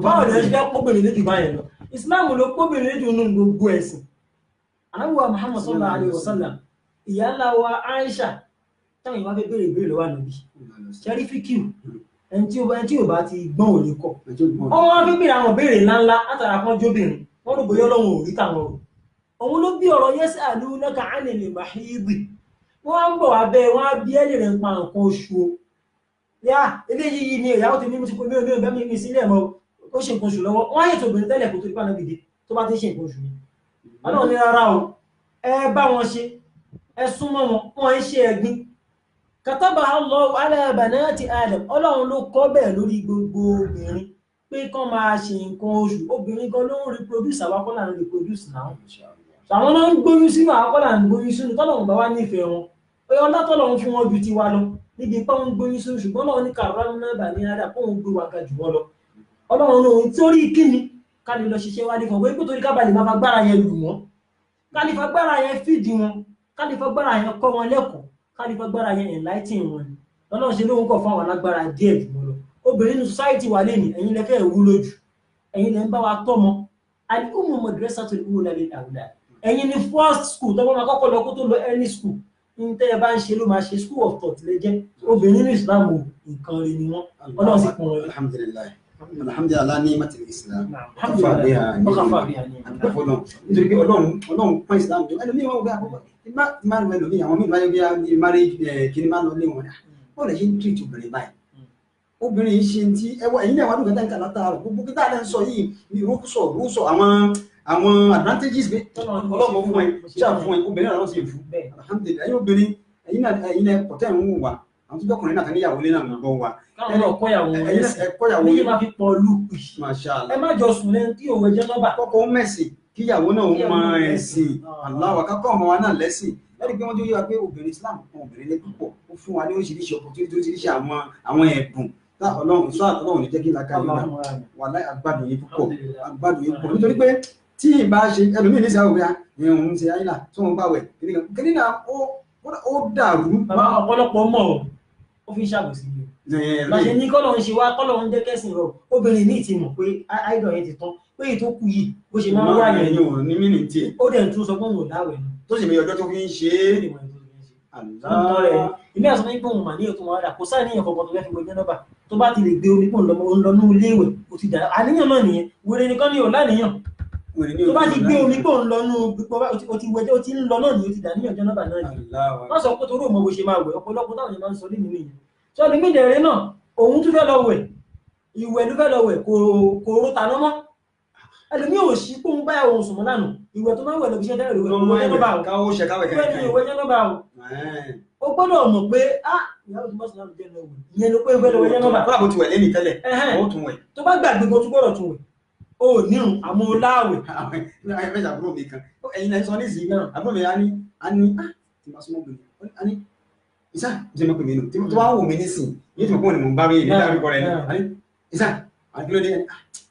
Báwo ni ẹ ṣe fẹ́ kóbìnrin léjù báyẹn lọ? Islam ló kóbìnrin léjù nínú gbogbo ẹ̀sìn. Ànábì wa Muhammad sallallahu alaihi wasallam ìyá ńlá wa Aisha táwọn ìwà fẹ́ béèrè ìbéèrè lọ́wọ́ ànábì. Ṣẹ́rí fíkìú ẹni tí ò bá ti gbọ́n ò lè kọ́. Ọmọ wọn fi béèrè àwọn béèrè ńláńlá látara kan jóbìnrin wọ́n rò bóyá Ọlọ́run ò rí tàwọn rò. Òun ló bí ọ̀rọ̀ yas'alunaka 'anil mahidi. Wọ́n á ń bọ̀ wá bẹ́ẹ̀ wọ́n á bí ẹ́ lè rẹ̀ ń pa nǹkan oṣù o. Yá eléyìí ni ìyàwó ti ní mo ti kó mílíọ̀nù bẹ́ẹ̀ mi sílẹ̀ mọ́ ó ṣe nǹkan oṣù lọ́wọ́. Wọ́n á yètò obìnrin tẹ́lẹ̀ kó tó ipá náà dìde tó bá ti ṣe nǹkan oṣù ni. Ọlọ́run ní rárá o ẹ bá wọn ṣe ẹ súnmọ́ wọn ń ṣe ẹ̀gbin. Kataba Allahu ala banati Adam Ọlọ́run ló kọ́ bẹ́ẹ̀ lórí gbogbo obìnrin pé kán máa ṣe nǹkan oṣù obìnrin gan ló ń reproduce àwa kọ́ là ń reproduce náà àwọn náà ń gbóyún sínú àwa kọ́ là ń gbóyún sínú tọ́lọ́run bá wá nífẹ̀ẹ́ wọn pé ọlá tọ́lọ́run fún wọn ju tiwa lọ níbi pé wọ́n ń gbóyún sínú ṣùgbọ́n náà ní kàrọ́ náà bà ní ara pé òun gbé wa ga jù wọ́n lọ ọlọ́run òun torí kíni ká lè lọ ṣiṣẹ́ wá nífọ̀ọ́ pé torí ká bá lè máa fagbára yẹn lù wọ́n ká lè fagbára yẹn fìdí wọn ká lè fagbára yẹn kọ́ wọn lẹ́kọ̀ọ́ ká lè fagbára yẹn enlighten wọn ni ọlọ́run ṣe lóhun kọ̀ fún àwọn alágbára díẹ̀ jù wọn lọ obìnrin ní society wà lẹ́nu ẹ̀yin lẹ fẹ́ wúlò jù ẹ̀yin lẹ ń bá wa tọ́mọ àdìgúnmọ̀ mọ̀dúrẹ́sà tó wúlò lálẹ́ àwùdá ẹ̀yin ní first school tọ́gbọ́n máa kọ́kọ́ lọ kó tó lọ any school ní tẹ́ ẹ bá ń ṣe ló máa ṣe school of thought lè jẹ́ obìnrin ní Islam nǹkan rẹ̀ ni wọ́n ọlọ́run sì kún wọn. alhamdulilayi ní matil Islam kafa biha ní àgbẹ̀fọ́nà nítorí pé ọlọ́run pọ́n Islam jọ ẹlòmíì wọn gbé àkọ́kọ́ ìmá rẹ̀ lòmíì àwọn míì máa ń bí marriage kìíní máa ń lọ lé wọn wọ́n lè ṣe ń treat obìnrin báyìí obìnrin yìí ṣe ti ẹwà ẹ̀yìn náà wà lóògbé táǹkà látàrọ̀ gbogbo kí táà ń sọ yìí rúkúsọ àwọn advantages pé ọlọ́pọ̀ fún ẹ ṣáà fún ẹ obìnrin náà sì fún alhamdulillah ẹ̀yin obìnrin ẹ̀yin náà pọ̀tẹ́ ń wù wá àwọn tó jọkùnrin náà kan níyàwó lé náà gbọ́ wa ẹ̀kọ́yàwó ní ma fi pọ̀ lù mashallah ẹ má jọ sùn lẹ́nu tí òwe jẹ́ nọ́bà kọ́kọ́ mẹ́sìn kíyàwó náà ó mọ ẹ̀sìn aláwọ̀ kákọ́ ọmọ wa náà lẹ́sìn ẹ̀rí pé wọ́n tó yẹ wa pé obìnrin Islam kan obìnrin lé púpọ̀ ó fún wa ní oríṣiríṣi opportunity oríṣiríṣi àwọn ẹ̀bùn ọlọ́run ìṣọ́ àtọ́lọ́run ní jẹ́ kí lákà yìí náà wà láì agbádùn yìí púpọ̀ nítorí pé tí ìbá ṣe ẹlòmíì ní ìṣẹ́ òwúrẹ́ ní òun ṣe àyílà tó ń gbàwẹ̀ kí nínú ó dàrú. bàbá ọ̀pọ̀lọpọ̀ mọ̀ ó fi ṣàbòsí yìí bá ṣe ní kọ́lọ̀ ń ṣe wá kọ́lọ̀ ń jẹ́ kẹ́sìn rọ obìnrin ní ìtì mọ̀ pé àìdọ̀ yẹn ti tán pé èyí tó kù yìí bó ṣe máa ń wà yẹn ní mí ní tiẹ̀ ó dẹ̀ tún sọ pé òun ò láwẹ̀ ni tó sì mọ ọjọ́ tó fi ń ṣe é ìmí àti ọmọ ìgbóhùn mà ní ètò wọn rà kò sáà níyàn kọ̀ọ̀kan tó fẹ́ fi gbẹjẹ́ nọ́bà tó bá ti lè gbé omi pò ń lọ ní ilé ìwẹ̀ ó ti dà àníyàn náà nìyẹn wèrè nìkan ní ọ̀la nìyàn tó bá ti gbé omi pò ń lọ ní ó ti wẹjẹ́ ó ti ń lọ náà ní ó ti dà níyàn jẹ́ nọ́bà náà nìyẹn wọ́n sọ pé torí òmò bó ṣe máa wẹ̀ ọ̀pọ̀lọpọ̀ táwọn yẹn máa ń sọ nínú ìyẹn sọ ní mídẹ̀rẹ̀ náà òun tún fẹ́ lọ wẹ̀ ìwẹ̀ ló fẹ́ lọ wẹ̀ kò ró tanná mọ́ ẹlòmí ò sí pé òun báyà òun sùnmọ́ lánàá ìwẹ̀ tó máa ń wẹ̀ lọ́bí iṣẹ́ tẹ́lẹ̀ ìwẹ̀ jẹ́ nọ́bà o gbọ́dọ̀ mọ̀ pé ìyàwó tí mọ́sán láti jẹ́ lọ wẹ̀ ìyẹn ló pé ìwẹ̀ lọ́wọ́ yẹn nọ́bà fún àbótí wẹ̀ lẹ́ni tẹ́lẹ̀ ó tún wẹ̀ tó bá gbàgbé gan tún gbọ́dọ̀ tún wẹ̀ ó nírun àmọ́ láàwẹ̀ ẹ̀fẹ́ àbúrò mi kan ẹ̀yin náà sọ ní ìsìn náà àbúrò mi á ní tí máa súnmọ́ bìnrin á ní ìsá ìṣẹ́ mọ́ pè mí nù tó bá wò mí nísìn yìí tí mo kún ní mò ń bá mi ìdí dárúkọ rẹ̀ ní ìsá àdúródé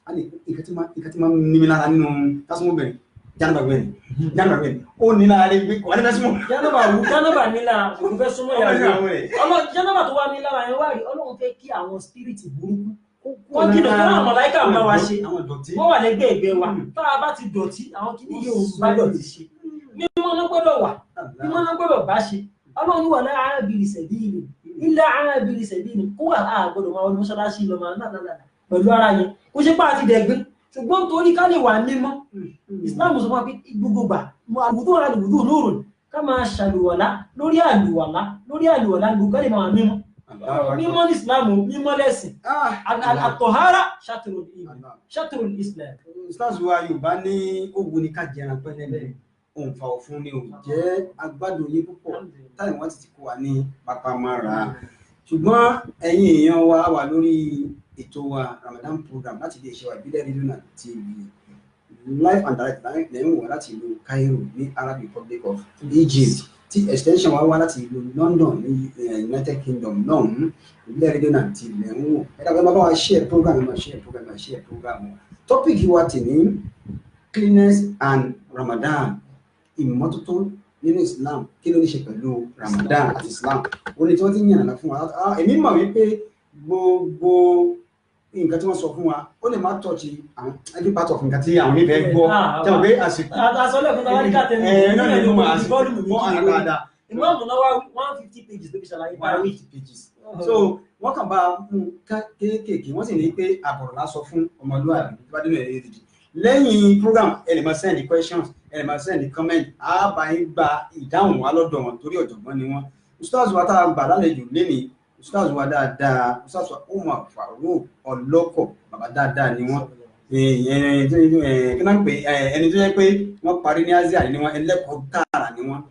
á ní ìkàtí máa ń ní mi lára nínú tásùmọ́ bìnrin jánàbà ó ní lára lè gbé wà ní fẹ́ súnmọ́ jánàbà ní lára òun fẹ́ súnmọ́ ìyàwó rẹ̀ jánàbà tó wá ní lára yẹn wá rí Ọlọ́run fẹ́ kí àwọn spiriti burúkú wọ́n kí lọ́tọ́ àwọn màláíkà máa wá ṣe wọ́n wà lẹ́gbẹ̀ẹ́ ẹgbẹ́ wa tá a bá ti dọ̀tí àwọn kìíní yóò bá dọ̀tí ṣe mímọ́ náà gbọ́dọ̀ wà mímọ́ náà gbọ́dọ̀ bá ṣe Ọlọ́run wà lára arábìnrin sẹ̀díìnì ilẹ̀ arábìnrin sẹ̀díìnì kó wà á gbọ́dọ̀ máa wọlé mọ́ṣáláṣí lọ máa náà pẹ̀lú ara yẹn kó ṣe pá àti dẹ̀gbẹ́ ṣùgbọ́n torí ká lè wà mímọ́ Islam sọ fún gbogbo gbà àlùwùdú ọ̀rọ̀ àlùwùdú lóòrùn ká máa ṣàlùwàlá lórí àlùwàlá gbogbo ká lè máa mímọ́ mímọ́ ní Islam mímọ́ lẹ́sìn àtọ̀hárá ṣàtìrò Islam. Islam wa Yorùbá ní ogun ní ká jẹran pẹ́lẹ́lẹ́ òǹfà òfun ni ò jẹ́ agbádùn yín púpọ̀ táyì wọ́n ti kó wa ní pápámọ́ra ṣùgbọ́n ẹ̀yin èèyàn wa wà lórí ètò wa Ramadan program láti ilé iṣẹ́ wa ìbílẹ̀ rédíò náà TV live and direct lẹ́yìn wọ̀ láti ìlú Cairo ní Arab Republic of Egypt tí extension wa wá láti ìlú London ní United Kingdom náà ìbílẹ̀ rédíò náà TV lẹ́yìn wọ̀ ẹ̀dá bá wa share program topic wa tì ní cleanliness and Ramadan ìmọ́tótó nínú Islam kí ló ní ṣe pẹ̀lú Ramadan àti Islam ó ní tí wọ́n ti ń yànnà fún wa èmi mọ̀ wípé gbogbo nǹkan tí wọ́n sọ fún wa ó lè má tọ́ọ̀tì every part of nǹkan tí àwọn onífẹ́ gbọ́ tẹ́wọ̀n pé àsìkò àsọlẹ̀ fún tàwárí káàtẹ́ ní ìlú àsìkò wọ́n àlàkàdà ìmọ̀ọ̀mù náà wá 150 pages ló fi ṣàlàyé 150 pages so wọ́n kàn bá kéékèèké wọ́n sì ní pé àbọ̀rọ̀ lásọ fún ọmọlúwàbí tó bá dínú ẹ̀rẹ́ ìdìdì lẹ́yìn program ẹ lè máa send questions ẹ lè máa send comment àbá yín gba ìdáhùn wa lọ́dọ̀ wọn torí ọ̀jọ̀gbọ́n ni wọ́n ustaz wa tá a gbà lálejò lénìí ustaz wa dáadáa ustaz wa Umar Farouk ọlọ́kọ̀ bàbá dáadáa ni wọ́n kí náà pé ẹni tó yẹ pé wọ́n parí ní Asia ni wọ́n ẹlẹ́kọ̀ọ́ tààrà ni wọ́n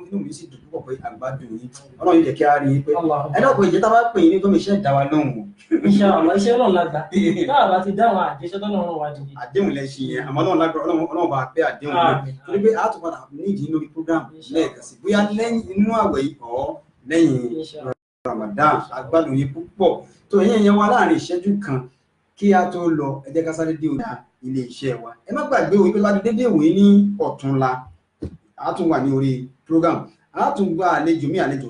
inú mi sì dùn púpọ̀ pé àgbàdùn yìí ọlọ́run jẹ́ kí a rí i pé ẹ̀dá kò ìjẹ́ tá a bá pè ní gómìnà iṣẹ́ ìdáwà lóhùn. Inshallah iṣẹ́ ọlọ́run lágbà náà bá ti dáhùn àjẹsẹ́ tó lọ́rùn wá dìde. Àdéhùn lẹ ṣe yẹn àmọ́ ọlọ́run bá pé àdéhùn rẹ̀ torí pé a tún padà nídìí lórí program lẹ́ẹ̀kan sí bóyá lẹ́yìn inú àwẹ̀ yìí ọ̀ lẹ́yìn Ramadan àgbàdùn yìí púpọ̀ tó yẹn wá láàrin ìṣẹ́jú kan kí a tó lọ ẹ jẹ́ ká sáré dé ọjà ilé iṣẹ́ wa ẹ má gbàgbé òwe pé bá dédé òwe ní ọ̀túnla a tún wà ní orí program a tún gba àlejò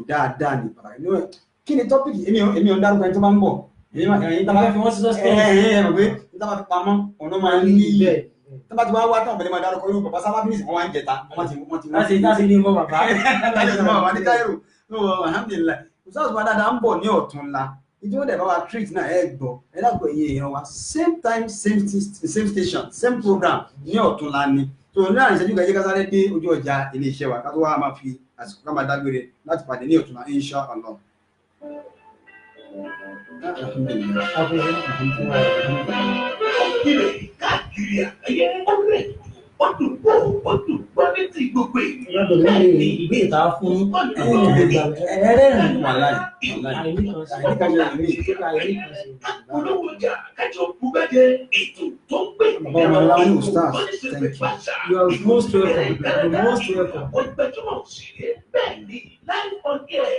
dáadáa ní pàtàkì inú ẹ kí ni tọ́pìkì èmi ò ń dárúkọ ẹni tó bá ń bọ̀ èyí tá a bá fi wọ́n sí sọ́sẹ̀ pé ní tá a bá fi pamọ́ ọ̀nà máa ń ní ilẹ̀ tó bá ti wá wá tán ọ̀bẹ̀lẹ̀ máa dárúkọ yóò bàbá sábà fínísì wọ́n wá ń jẹta wọ́n ti láti ní mọ́ bàbá ní Cairo alhamdulillah ustaz wa dáadáa ń bọ̀ ní ọ̀túnla ìjọba dẹ̀ bá wa treat náà ẹ gbọ́ ẹ dàgbọ́ iye èèyàn wa same time same station same program ní ọ̀túnla ni tó ní àrùn ìṣẹ́jú gẹ́gẹ́ kásáré dé ojú ọjà ilé iṣẹ́ wa ká tó wá máa fi àsìkò ká máa dágbére láti pàdé ní ọ̀túnla insha Allah. Káàkiri àgbáyé ọ̀rẹ́ ọdún wọ́n ní ti gbogbo ènìyàn ní ìgbé ìta fún ẹ̀rẹ́rìn olówó ọjà kájọ búgbàjẹ ètò tó ń pè You are most welcome. Wọ́n gbẹ́jọ́mọ̀ òṣèré bẹ́ẹ̀ ni live on air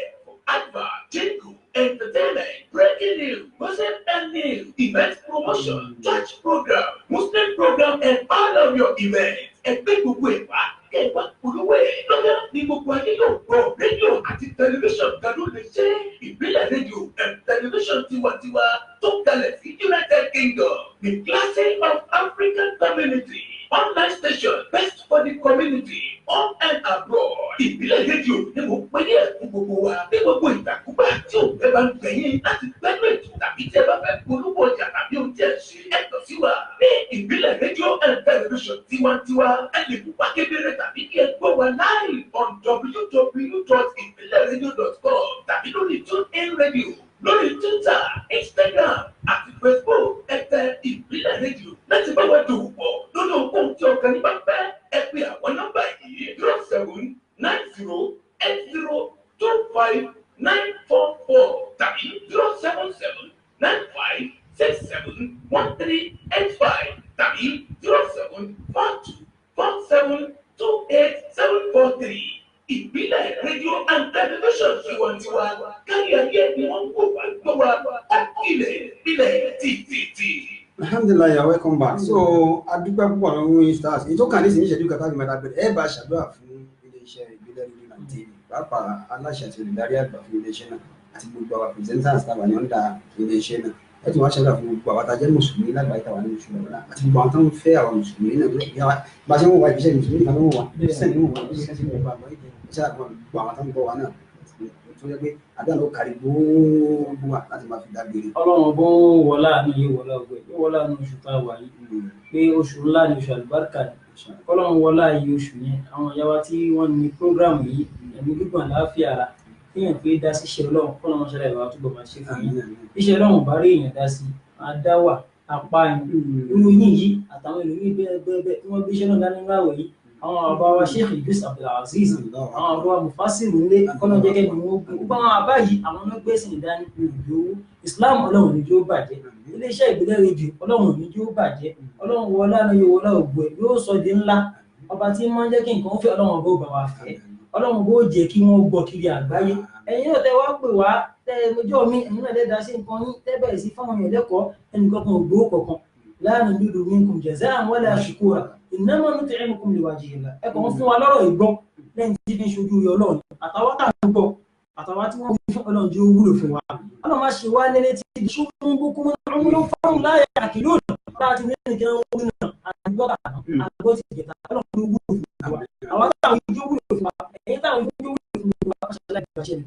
advert jingle entertainment breaking news gossip and news event promotion church program Muslim program and all of your events ẹgbẹ́ gbogbo ìwà kẹwàá polówó ẹ̀ lọ́dọ̀ ní gbogbo ayé yóò gbọ́ rédíò àti tẹlifíṣàn gàdó lè ṣe ìbílẹ̀ rédíò and tẹlifíṣàn tiwantiwa tó kalẹ̀ sí United Kingdom the classic of African community online station best for the community on and abroad ìbílẹ̀ rédíò ni mo pè ní ẹ̀kún gbogbo wa ní gbogbo ìtàkùgbà tí ò fẹ́ bá ń gbẹ̀yìn láti gbẹ́nu ètò tàbí tí ẹ bá fẹ́ polówó ọjà tàbí ohun tí ẹ ṣe ẹ̀tọ́ sí wa ní ìbílẹ̀ rédíò and television tiwantiwa ẹ lè kó wá kedere tàbí kí ẹ gbọ́ wa live on www.ibileradio.com tàbí lórí TuneIn Radio lórí Twitter Instagram àti Facebook ẹ̀tẹ̀ ìbílẹ̀ rédíò láti bá wa dòwò pọ̀ lórí ohun tí ọkàn ní bá fẹ́ ẹ pè àwọn nọ́mbà yìí 0790802594 tàbí 07795671385 tàbí 07424728743 ìbílẹ̀ rédíò and television tiwantiwa kárí ayé ni wọ́n ń wò wá gbọ́ wa ọ̀kìlẹ̀ ìbílẹ̀ títí. Alhamdulillah, you are welcome back. So, adúpẹ́ púpọ̀ lọ́wọ́ stars. Èyí tó kàn ní ìṣẹ́jú kàtà ìgbà dábẹ̀rẹ̀ ẹ bá ṣàdúrà fún ilé-iṣẹ́ ìbílẹ̀ rédíò náà TV pàápàá aláṣẹ àti olùdarí àgbà fún ilé-iṣẹ́ náà àti gbogbo àwọn presenters tàbí àwọn ọ̀dà ilé-iṣẹ́ náà. Ẹ tún wá ṣàdúrà fún gbogbo àwọn àtàjẹ́ mùsùlùmí lágbàáyé tàwa ní oṣù lọ́wọ́ àti gbogbo àwọn tó ń fẹ́ àwọn mùsùlùmí náà bá ṣe ń wọ ìbíṣẹ́ mùsùlùmí kan ló wà ìbíṣẹ́ ní wà ìbíṣẹ́ sí gbogbo àgbáyé iṣẹ́ àgbọ̀n àwọn tó ń bọ̀ wá náà tó yẹ pé àdánù kárí gbogbo wa láti máa fi dágbére. Ọlọ́run bó wọlá àánú yìí wọlá ọgbẹ́ yóò wọlá àánú oṣù tá a wà yìí pé oṣù ńlá ni oṣù àlùbáríkà ni Ọlọ́run wọlá yìí oṣù yẹn àwọn ìyá wa tí wọ́n ní prógráàmù yìí ẹ̀mí gbígbọ̀n láàfíà ara kéèyàn pé dá síṣẹ́ Ọlọ́run kọ́nà wọn ṣẹlẹ̀ ìwà túbọ̀ máa ṣe fún yín iṣẹ́ Ọlọ́run bá rí èèyàn dá sí àdáwà apá irú yín yìí àtàwọn ìlú bẹ́ẹ̀ tí wọ́n gbé iṣẹ́ náà dání nínú àwẹ̀ yìí àwọn àbá wa Sheikh Idris Abdulaziz àwọn àbá wa Mufasiru ńlẹ̀ kọ́nà jẹ́kẹ́ ni wọ́n gbogbo àwọn àbá yìí àwọn náà gbẹ́sìn ìdání ìlú Islam Ọlọ́run ní yóò bàjẹ́ iléeṣẹ́ ìbílẹ̀ rédíò Ọlọ́run ní yóò bàjẹ́ Ọlọ́run wọlá ní yóò wọlá ògbó ẹ̀ yóò sọ di ńlá ọba tí máa ń jẹ́ kí nǹkan fẹ́ Ọlọ́run bó bá wa fẹ́ Ọlọ́run bó jẹ́ kí wọ́n gbọ́ kiri àgbáyé ẹ̀yin náà tẹ wá pè wá tẹ ẹjọ́ mi ẹ̀yin náà lẹ́dàá sí nǹkan yín tẹ́ bẹ̀rẹ̀ sí fáwọn èèyàn lẹ́kọ̀ọ́ ẹnìkan kan ògbó kọ̀ọ̀kan la nuridu minkum jaza'an wala shukura innama nut'imukum liwajhillah ẹ̀kọ́ wọn fún wa lọ́rọ̀ ìgbọ́ lẹ́yìn tí fi ń ṣojú yọ Ọlọ́run àtàwọn tá à ń gbọ́ àtàwọn tí wọ́n fi fún Ọlọ́run jẹ́ wúlò fún wa Ọlọ́run máa ṣe wá lẹ́lẹ́ tí di ṣùgbọ́n bókú mọ́ ló fáwọn láyé àkìlú láti ní ẹnìkan wọn nínú àgbọ́ àgbọ́ ti gẹ̀ta Ọlọ́run ló wúlò fún wa àwọn táwọn ìjọ wúlò fún wa ẹ̀yìn táwọn ìjọ wúlò fún wa ṣàlàyé ìgbàṣẹ́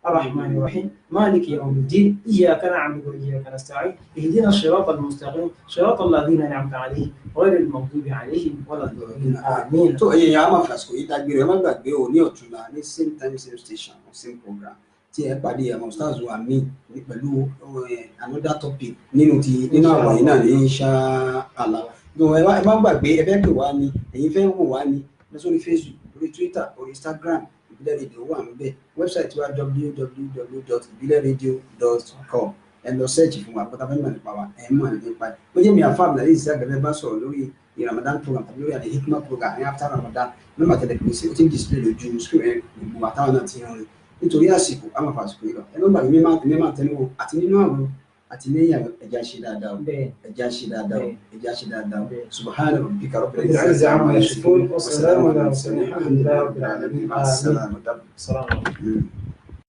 الرحمن الرحيم مالك يوم الدين إياك نعبد وإياك نستعين اهدنا الصراط المستقيم صراط الذين أنعمت عليهم غير المغضوب عليهم ولا الضالين آمين. tó ẹ̀yin ìyá máa fàṣọ ìdágbére má gbàgbé o ní ọ̀túnla ní same time same station same program tí ẹ pàdé àwọn stars wa mí pẹ̀lú another topic nínú àwọn yìí náà ní insha Allah ẹ má gbàgbé ẹ fẹ́ pè wá ní ẹ̀yin fẹ́ wò wá ní lọ sórí Facebook lórí Twitter orí Instagram Ìbílẹ̀ rédíò wà níbẹ̀ wẹ́bsáìtì wa www.ibileradio.com ẹ lọ sẹ́ẹ̀chì fún wa pátá fẹ́ mọ̀ nípa wa ẹ mọ̀ nípa ẹ̀ ó jẹ́ mi àfáàmù láyé ìsẹ́ àgbẹ̀fẹ́ bá sọ̀rọ̀ lórí Ramadan program tàbí lórí àlẹ́ hikma program ní after Ramadan nọ́mbà tẹlifíṣì ó ti ń display lójú screen ẹ̀ gbogbo àtàwọn náà ti ń rìn nítorí àsìkò àwọn àfàsìkò yìí lọ ẹ nọ́mbà yìí mímọ́ àtẹnuwò àti nínú àwọn àti lẹ́yìn àwọn ẹja ṣe dáadáa ẹja ṣe dáadáa ẹja ṣe dáadáa subhana rabbika rabbil izzati amma yasifun wa salamun ala al mursalin alhamdulillahi rabbil alamin.